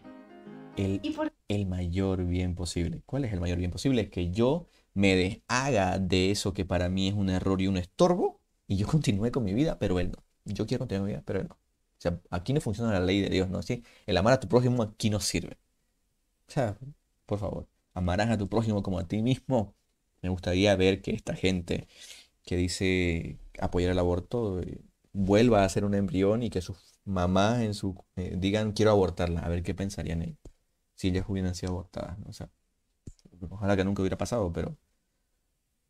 Speaker 1: el,
Speaker 2: ¿Y por
Speaker 1: el mayor bien posible. ¿Cuál es el mayor bien posible? Que yo me deshaga de eso que para mí es un error y un estorbo y yo continúe con mi vida, pero él no. Yo quiero continuar mi vida, pero él no. O sea, aquí no funciona la ley de Dios, ¿no? ¿Sí? El amar a tu prójimo aquí no sirve. O sea, por favor, amarás a tu prójimo como a ti mismo. Me gustaría ver que esta gente que dice apoyar el aborto vuelva a ser un embrión y que sus mamás digan quiero abortarla, a ver qué pensarían ellos si ellas hubieran sido abortadas, ¿no? O sea, ojalá que nunca hubiera pasado,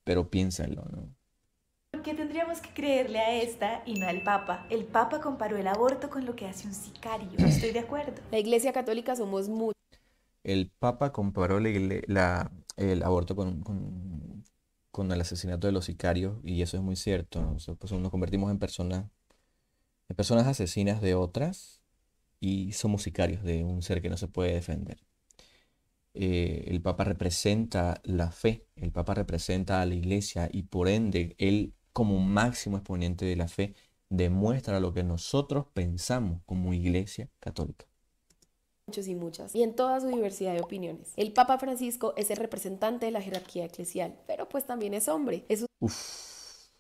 Speaker 1: pero piénsenlo, ¿no?
Speaker 2: qué tendríamos que creerle a esta y no al Papa? El Papa comparó el aborto con lo que hace un sicario. Estoy de acuerdo.
Speaker 3: La Iglesia Católica somos muchos.
Speaker 1: El Papa comparó el aborto con el asesinato de los sicarios y eso es muy cierto, ¿no? O sea, pues nos convertimos en personas asesinas de otras y somos sicarios de un ser que no se puede defender. El Papa representa la fe, el Papa representa a la Iglesia y por ende, él como máximo exponente de la fe demuestra lo que nosotros pensamos como Iglesia Católica.
Speaker 3: Muchos y muchas, y en toda su diversidad de opiniones. El Papa Francisco es el representante de la jerarquía eclesial, pero pues también es hombre. Es
Speaker 1: Uf,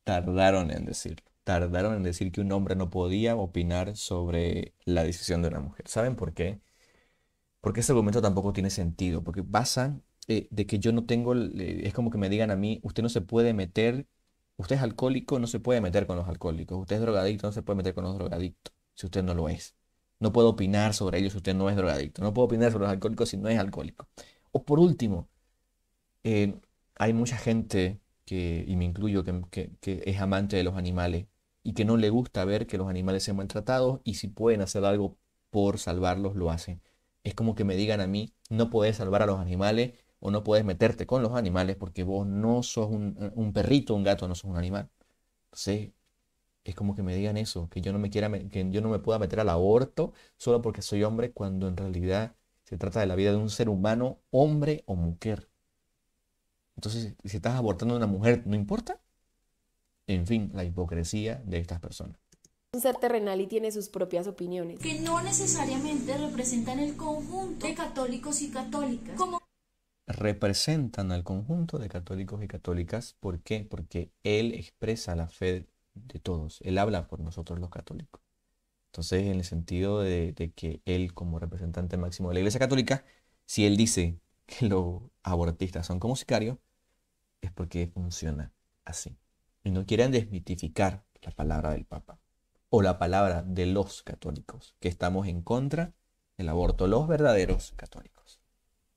Speaker 1: tardaron en decirlo. Tardaron en decir que un hombre no podía opinar sobre la decisión de una mujer. ¿Saben por qué? Porque ese argumento tampoco tiene sentido, porque basa de que yo no tengo, es como que me digan a mí, usted no se puede meter, usted es alcohólico, no se puede meter con los alcohólicos, usted es drogadicto, no se puede meter con los drogadictos, si usted no lo es. No puedo opinar sobre ellos si usted no es drogadicto, no puedo opinar sobre los alcohólicos si no es alcohólico. O por último, eh, hay mucha gente y me incluyo, que es amante de los animales y que no le gusta ver que los animales sean maltratados y si pueden hacer algo por salvarlos, lo hacen. Es como que me digan a mí, no puedes salvar a los animales o no puedes meterte con los animales porque vos no sos un perrito, un gato, no sos un animal. Entonces, es como que me digan eso, que yo no me quiera, que yo no me pueda meter al aborto solo porque soy hombre, cuando en realidad se trata de la vida de un ser humano, hombre o mujer. Entonces, si estás abortando a una mujer, ¿no importa? En fin, la hipocresía de estas personas.
Speaker 3: un ser terrenal y tiene sus propias opiniones.
Speaker 4: Que no necesariamente representan el conjunto de católicos y católicas. Como
Speaker 1: Representan al conjunto de católicos y católicas. ¿Por qué? Porque él expresa la fe de todos. Él habla por nosotros los católicos. Entonces, en el sentido de que él, como representante máximo de la Iglesia Católica, si él dice que los abortistas son como sicarios, es porque funciona así. Y no quieren desmitificar la palabra del Papa o la palabra de los católicos, que estamos en contra del aborto, los verdaderos católicos.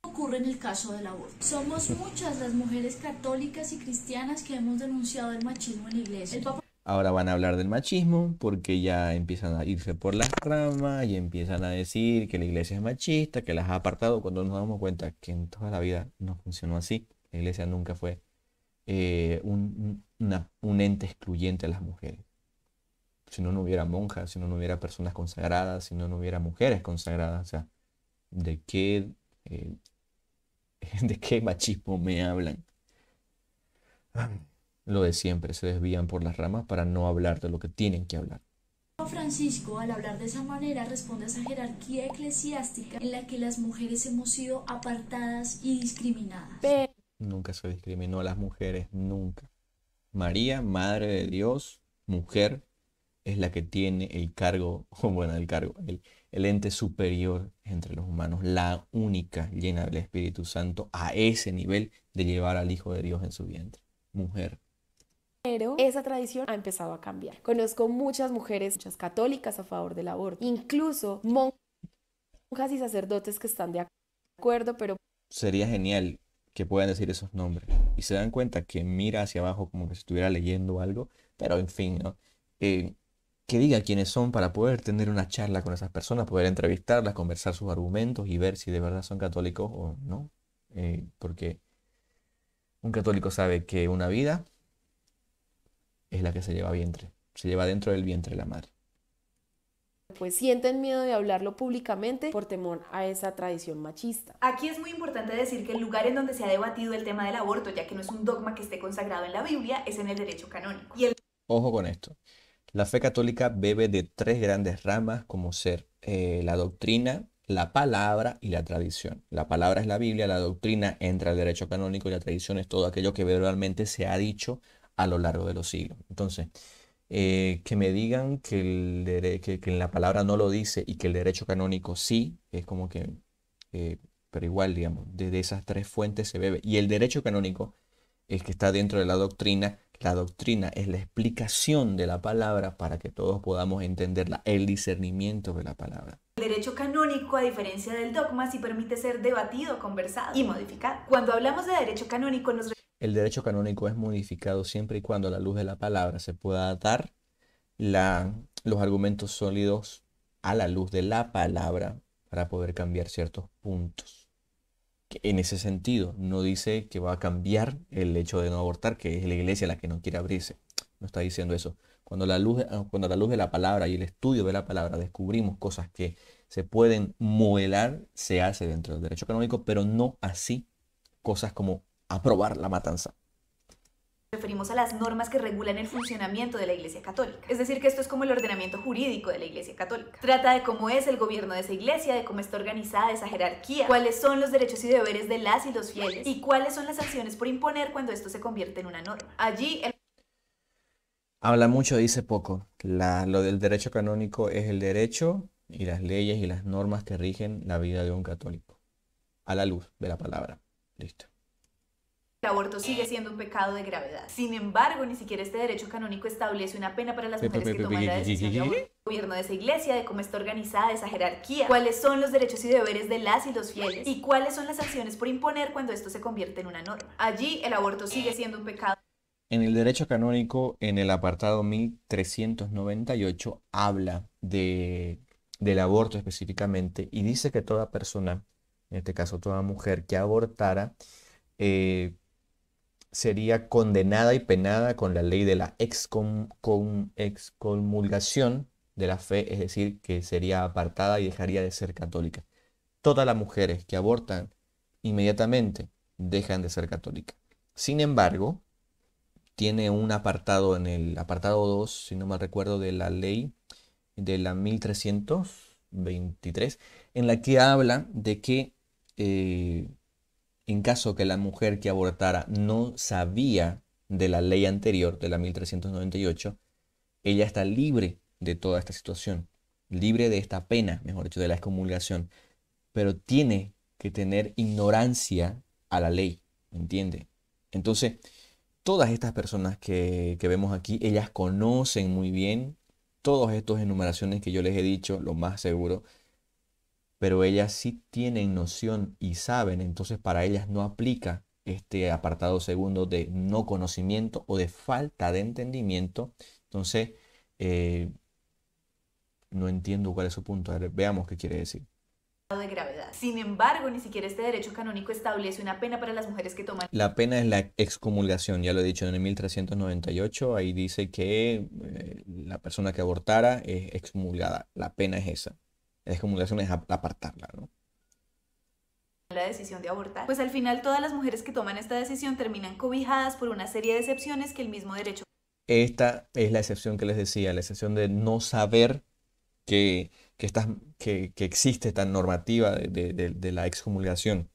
Speaker 4: ocurre en el caso del aborto. Somos muchas las mujeres católicas y cristianas que hemos denunciado el machismo en la iglesia. El Papa
Speaker 1: Ahora van a hablar del machismo porque ya empiezan a irse por las ramas y empiezan a decir que la iglesia es machista, que las ha apartado, cuando nos damos cuenta que en toda la vida no funcionó así. La iglesia nunca fue un ente excluyente a las mujeres. Si no, no hubiera monjas, si no, no hubiera personas consagradas, si no, no hubiera mujeres consagradas. O sea, ¿de qué, eh, de qué machismo me hablan? Lo de siempre, se desvían por las ramas para no hablar de lo que tienen que hablar.
Speaker 4: Francisco, al hablar de esa manera, responde a esa jerarquía eclesiástica en la que las mujeres hemos sido apartadas y discriminadas.
Speaker 3: Pero
Speaker 1: Nunca se discriminó a las mujeres, nunca. María, Madre de Dios, mujer, es la que tiene el cargo, o bueno, el ente superior entre los humanos, la única llena del Espíritu Santo a ese nivel de llevar al Hijo de Dios en su vientre. Mujer.
Speaker 3: esa tradición ha empezado a cambiar. Conozco muchas mujeres, muchas católicas a favor del aborto, incluso monjas y sacerdotes que están de acuerdo, pero
Speaker 1: Sería genial que puedan decir esos nombres y se dan cuenta que mira hacia abajo como que si estuviera leyendo algo, pero en fin, ¿no? Que diga quiénes son para poder tener una charla con esas personas, poder entrevistarlas, conversar sus argumentos y ver si de verdad son católicos o no. Porque un católico sabe que una vida es la que se lleva dentro del vientre de la madre.
Speaker 3: pues sienten miedo de hablarlo públicamente por temor a esa tradición machista.
Speaker 2: Aquí es muy importante decir que el lugar en donde se ha debatido el tema del aborto, ya que no es un dogma que esté consagrado en la Biblia, es en el derecho canónico. Y el
Speaker 1: Ojo con esto. La fe católica bebe de tres grandes ramas, como ser la doctrina, la palabra y la tradición. La palabra es la Biblia, la doctrina entra el derecho canónico y la tradición es todo aquello que verbalmente se ha dicho a lo largo de los siglos. Entonces, que me digan que, que la palabra no lo dice y que el derecho canónico sí, es como que, pero igual, digamos, desde esas tres fuentes se bebe. Y el derecho canónico es que está dentro de la doctrina. La doctrina es la explicación de la palabra para que todos podamos entenderla, el discernimiento de la palabra.
Speaker 2: El derecho canónico, a diferencia del dogma, sí permite ser debatido, conversado y modificado. Cuando hablamos de derecho canónico,
Speaker 1: el derecho canónico es modificado siempre y cuando a la luz de la palabra se pueda dar los argumentos sólidos a la luz de la palabra para poder cambiar ciertos puntos. Que en ese sentido, no dice que va a cambiar el hecho de no abortar, que es la iglesia la que no quiere abrirse. No está diciendo eso. Cuando a la luz de la palabra y el estudio de la palabra descubrimos cosas que se pueden modelar, se hace dentro del derecho canónico, pero no así cosas como aprobar la matanza.
Speaker 2: Referimos a las normas que regulan el funcionamiento de la Iglesia Católica. Es decir, que esto es como el ordenamiento jurídico de la Iglesia Católica. Trata de cómo es el gobierno de esa iglesia, de cómo está organizada esa jerarquía, cuáles son los derechos y deberes de las y los fieles, y cuáles son las acciones por imponer cuando esto se convierte en una norma. Allí
Speaker 1: habla mucho, dice poco. Lo del derecho canónico es el derecho y las leyes y las normas que rigen la vida de un católico, a la luz de la palabra. Listo.
Speaker 2: el aborto sigue siendo un pecado de gravedad. Sin embargo, ni siquiera este derecho canónico establece una pena para las mujeres que toman la decisión de abortar. El gobierno de esa iglesia, de cómo está organizada esa jerarquía, cuáles son los derechos y deberes de las y los fieles, y cuáles son las acciones por imponer cuando esto se convierte en una norma. Allí, el aborto sigue siendo un pecado.
Speaker 1: En el derecho canónico, en el apartado 1398, habla del aborto específicamente y dice que toda persona, en este caso toda mujer que abortara, sería condenada y penada con la ley de la excomulgación de la fe, es decir, que sería apartada y dejaría de ser católica. Todas las mujeres que abortan inmediatamente dejan de ser católicas. Sin embargo, tiene un apartado en el apartado 2, si no me recuerdo, de la ley de la 1323, en la que habla de que en caso que la mujer que abortara no sabía de la ley anterior, de la 1398, ella está libre de toda esta situación, libre de esta pena, mejor dicho, de la excomulgación, pero tiene que tener ignorancia a la ley, ¿entiende? Entonces, todas estas personas que vemos aquí, ellas conocen muy bien todas estas enumeraciones que yo les he dicho, lo más seguro, pero ellas sí tienen noción y saben, entonces para ellas no aplica este apartado segundo de no conocimiento o de falta de entendimiento. Entonces, no entiendo cuál es su punto. A ver, veamos qué quiere decir.
Speaker 2: De gravedad. Sin embargo, ni siquiera este derecho canónico establece una pena para las mujeres que toman.
Speaker 1: La pena es la excomulgación, ya lo he dicho en el 1398, ahí dice que la persona que abortara es excomulgada. La pena es esa. La excomulgación es apartarla, ¿no?
Speaker 2: La decisión de abortar. Pues al final todas las mujeres que toman esta decisión terminan cobijadas por una serie de excepciones que el mismo derecho.
Speaker 1: Esta es la excepción que les decía, la excepción de no saber que existe esta normativa de la excomulgación,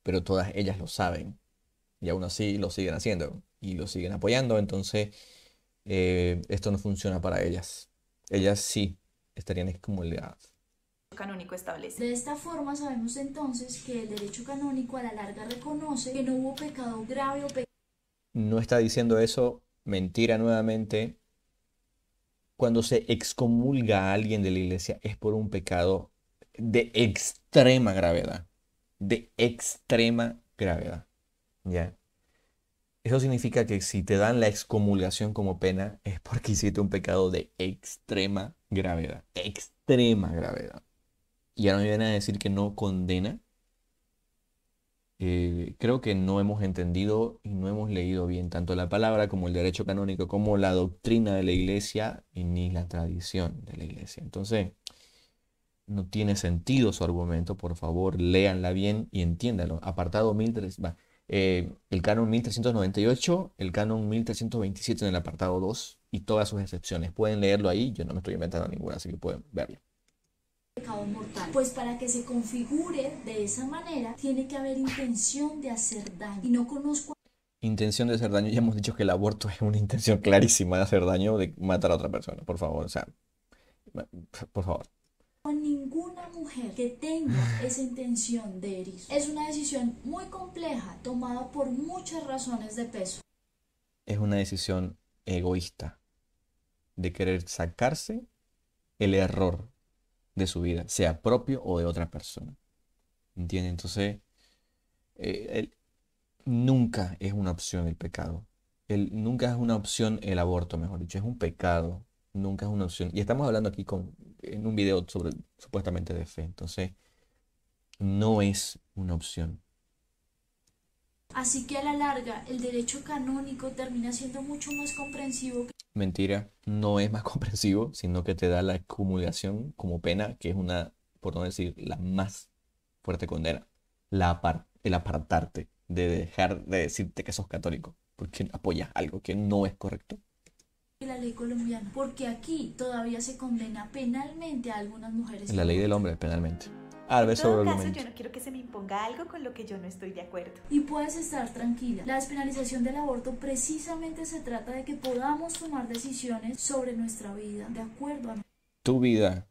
Speaker 1: pero todas ellas lo saben y aún así lo siguen haciendo y lo siguen apoyando, entonces esto no funciona para ellas. Ellas sí estarían excomulgadas.
Speaker 2: Canónico establece.
Speaker 4: De esta forma sabemos entonces que el derecho canónico a la larga reconoce que no hubo pecado grave o pecado.
Speaker 1: No está diciendo eso, mentira nuevamente. Cuando se excomulga a alguien de la iglesia es por un pecado de extrema gravedad. De extrema gravedad. ¿Ya? Eso significa que si te dan la excomulgación como pena es porque hiciste un pecado de extrema gravedad. Extrema gravedad. Y ahora me vienen a decir que no condena. Creo que no hemos entendido y no hemos leído bien tanto la palabra como el derecho canónico, como la doctrina de la iglesia y ni la tradición de la iglesia. Entonces, no tiene sentido su argumento. Por favor, léanla bien y entiéndalo. Apartado 1300, el canon 1398, el canon 1327 en el apartado 2 y todas sus excepciones. Pueden leerlo ahí, yo no me estoy inventando ninguna, así que pueden verlo.
Speaker 4: pecado mortal. Pues para que se configure de esa manera, tiene que haber intención de hacer daño. Y no conozco
Speaker 1: Intención de hacer daño, ya hemos dicho que el aborto es una intención clarísima de hacer daño, de matar a otra persona, por favor, o sea, por favor.
Speaker 4: a ninguna mujer que tenga esa intención de herir. Es una decisión muy compleja, tomada por muchas razones de peso.
Speaker 1: Es una decisión egoísta de querer sacarse el error de su vida, sea propio o de otra persona. ¿Entiendes? Entonces, nunca es una opción el pecado. Nunca es una opción el aborto, mejor dicho. Es un pecado. Nunca es una opción. Y estamos hablando aquí en un video sobre supuestamente de fe. Entonces, no es una opción.
Speaker 4: Así que a la larga, el derecho canónico termina siendo mucho más comprensivo.
Speaker 1: Mentira, no es más comprensivo, sino que te da la excomulgación como pena, que es una, por no decir, la más fuerte condena. El apartarte de dejar de decirte que sos católico, porque apoyas algo que no es correcto.
Speaker 4: La ley colombiana, porque aquí todavía se condena penalmente a algunas mujeres.
Speaker 1: En la ley del hombre, penalmente. Albe
Speaker 2: En todo
Speaker 1: sobre el
Speaker 2: caso,
Speaker 1: momento.
Speaker 2: yo no quiero que se me imponga algo con lo que yo no estoy de acuerdo.
Speaker 4: Y puedes estar tranquila. La despenalización del aborto precisamente se trata de que podamos tomar decisiones sobre nuestra vida de acuerdo a
Speaker 1: Tu vida,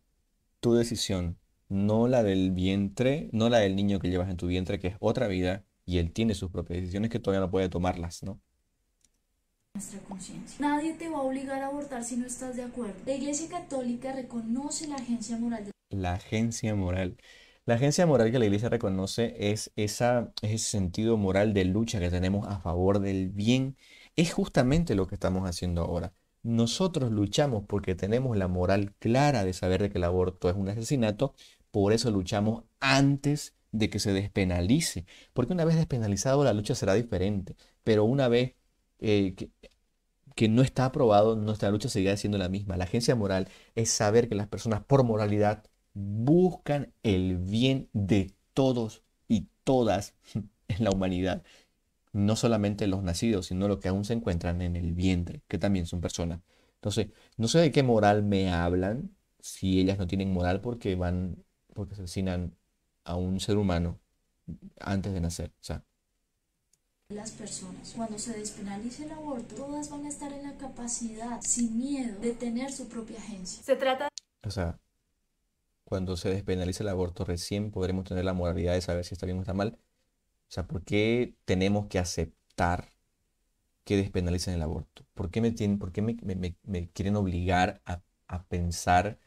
Speaker 1: tu decisión, no la del vientre, no la del niño que llevas en tu vientre, que es otra vida, y él tiene sus propias decisiones que todavía no puede tomarlas, ¿no?
Speaker 4: nuestra conciencia. Nadie te va a obligar a abortar si no estás de acuerdo. La Iglesia Católica reconoce la agencia moral de
Speaker 1: La agencia moral. La agencia moral que la iglesia reconoce es ese sentido moral de lucha que tenemos a favor del bien. Es justamente lo que estamos haciendo ahora. Nosotros luchamos porque tenemos la moral clara de saber de que el aborto es un asesinato. Por eso luchamos antes de que se despenalice. Porque una vez despenalizado la lucha será diferente. Pero una vez eh, que, que no está aprobado, nuestra lucha seguirá siendo la misma. La agencia moral es saber que las personas por moralidad buscan el bien de todos y todas en la humanidad. No solamente los nacidos, sino los que aún se encuentran en el vientre, que también son personas. Entonces, no sé de qué moral me hablan si ellas no tienen moral porque asesinan a un ser humano antes de nacer. O sea,
Speaker 4: las personas. Cuando se despenalice el aborto, todas van a estar en la capacidad, sin miedo, de tener su propia agencia.
Speaker 2: Se trata
Speaker 1: o sea, cuando se despenalice el aborto, recién podremos tener la moralidad de saber si está bien o está mal. O sea, ¿por qué tenemos que aceptar que despenalicen el aborto? ¿Por qué me quieren obligar a pensar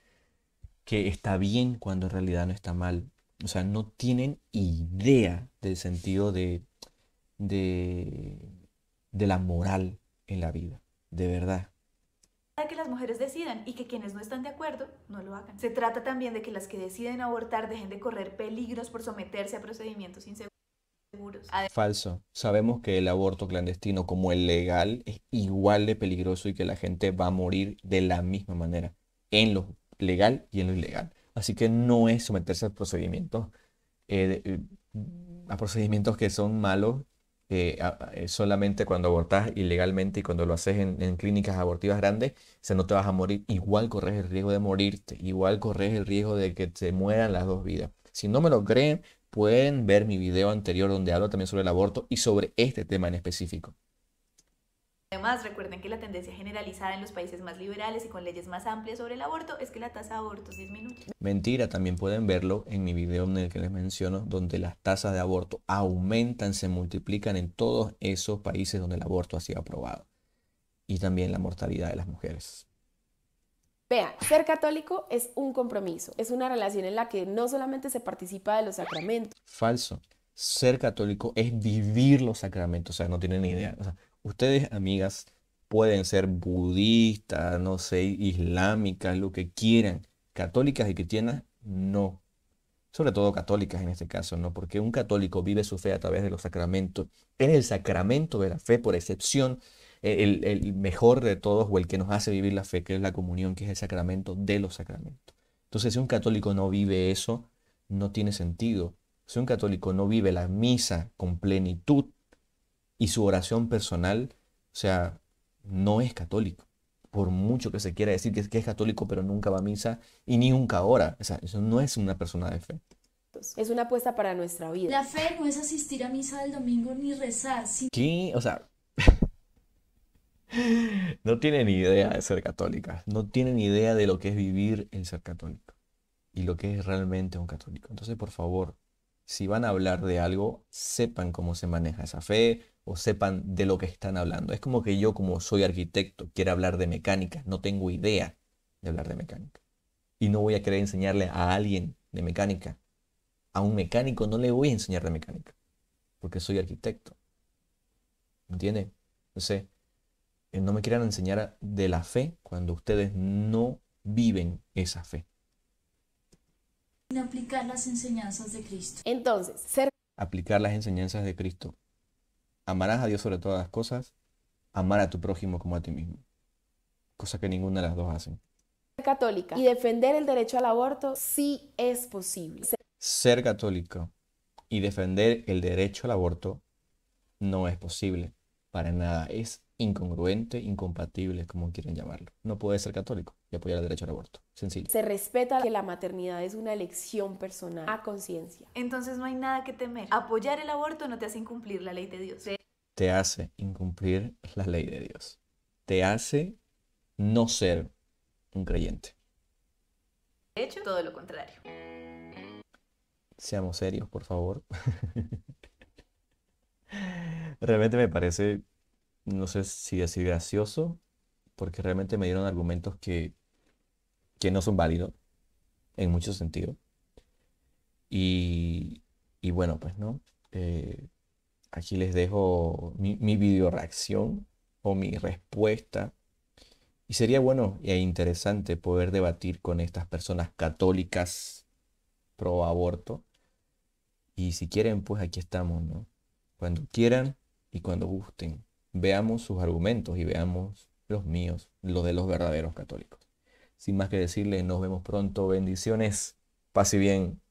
Speaker 1: que está bien cuando en realidad no está mal? O sea, no tienen idea del sentido de, de la moral en la vida, de verdad.
Speaker 2: de que las mujeres decidan y que quienes no están de acuerdo no lo hagan. Se trata también de que las que deciden abortar dejen de correr peligros por someterse a procedimientos inseguros.
Speaker 1: Falso. Sabemos que el aborto clandestino como el legal es igual de peligroso y que la gente va a morir de la misma manera, en lo legal y en lo ilegal. Así que no es someterse a procedimientos que son malos solamente cuando abortas ilegalmente y cuando lo haces en clínicas abortivas grandes, no te vas a morir. Igual corres el riesgo de morirte, igual corres el riesgo de que te mueran las dos vidas. Si no me lo creen, pueden ver mi video anterior donde hablo también sobre el aborto y sobre este tema en específico.
Speaker 2: Además, recuerden que la tendencia generalizada en los países más liberales y con leyes más amplias sobre el aborto es que la tasa de abortos disminuye.
Speaker 1: Mentira, también pueden verlo en mi video en el que les menciono, donde las tasas de aborto aumentan, se multiplican en todos esos países donde el aborto ha sido aprobado. Y también la mortalidad de las mujeres.
Speaker 3: Vean, ser católico es un compromiso, es una relación en la que no solamente se participa de los sacramentos.
Speaker 1: Falso. Ser católico es vivir los sacramentos, o sea, no tienen ni idea. O sea, ustedes, amigas, pueden ser budistas, no sé, islámicas, lo que quieran. Católicas y cristianas, no. Sobre todo católicas en este caso, ¿no? Porque un católico vive su fe a través de los sacramentos. Es el sacramento de la fe, por excepción, el mejor de todos o el que nos hace vivir la fe, que es la comunión, que es el sacramento de los sacramentos. Entonces, si un católico no vive eso, no tiene sentido. Si un católico no vive la misa con plenitud y su oración personal, o sea, no es católico. por mucho que se quiera decir que es católico, pero nunca va a misa y ni nunca ora. O sea, eso no es una persona de fe.
Speaker 3: Es una apuesta para nuestra vida.
Speaker 4: La fe no es asistir a misa del domingo ni rezar, sino
Speaker 1: ¿Qué? O sea, no tienen idea de ser católicas. No tienen idea de lo que es vivir el ser católico y lo que es realmente un católico. Entonces, por favor, si van a hablar de algo, sepan cómo se maneja esa fe o sepan de lo que están hablando. Es como que yo, como soy arquitecto, quiera hablar de mecánica. No tengo idea de hablar de mecánica. Y no voy a querer enseñarle a alguien de mecánica. A un mecánico no le voy a enseñar de mecánica, porque soy arquitecto. ¿Entienden? Entonces, no me quieran enseñar de la fe cuando ustedes no viven esa fe.
Speaker 4: aplicar las enseñanzas de Cristo.
Speaker 3: Entonces, ser
Speaker 1: Aplicar las enseñanzas de Cristo. Amarás a Dios sobre todas las cosas, amar a tu prójimo como a ti mismo. Cosa que ninguna de las dos hacen.
Speaker 3: católica y defender el derecho al aborto sí es posible.
Speaker 1: Ser católico y defender el derecho al aborto no es posible. Para nada. Es incongruente, incompatible, como quieren llamarlo. No puedes ser católico y apoyar el derecho al aborto. Sencillo.
Speaker 3: Se respeta que la maternidad es una elección personal a conciencia.
Speaker 2: Entonces no hay nada que temer. Apoyar el aborto no te hace incumplir la ley de Dios.
Speaker 1: Te hace incumplir la ley de Dios. Te hace no ser un creyente.
Speaker 2: De hecho, todo lo contrario.
Speaker 1: Seamos serios, por favor. Realmente me parece, no sé si decir gracioso, porque realmente me dieron argumentos que no son válidos en muchos sentidos. Y bueno, pues no. Aquí les dejo mi video reacción o mi respuesta. Y sería bueno e interesante poder debatir con estas personas católicas pro aborto. Y si quieren, pues aquí estamos, ¿no? Cuando quieran y cuando gusten. Veamos sus argumentos y veamos los míos, los de los verdaderos católicos. Sin más que decirles, nos vemos pronto. Bendiciones. Paz y bien.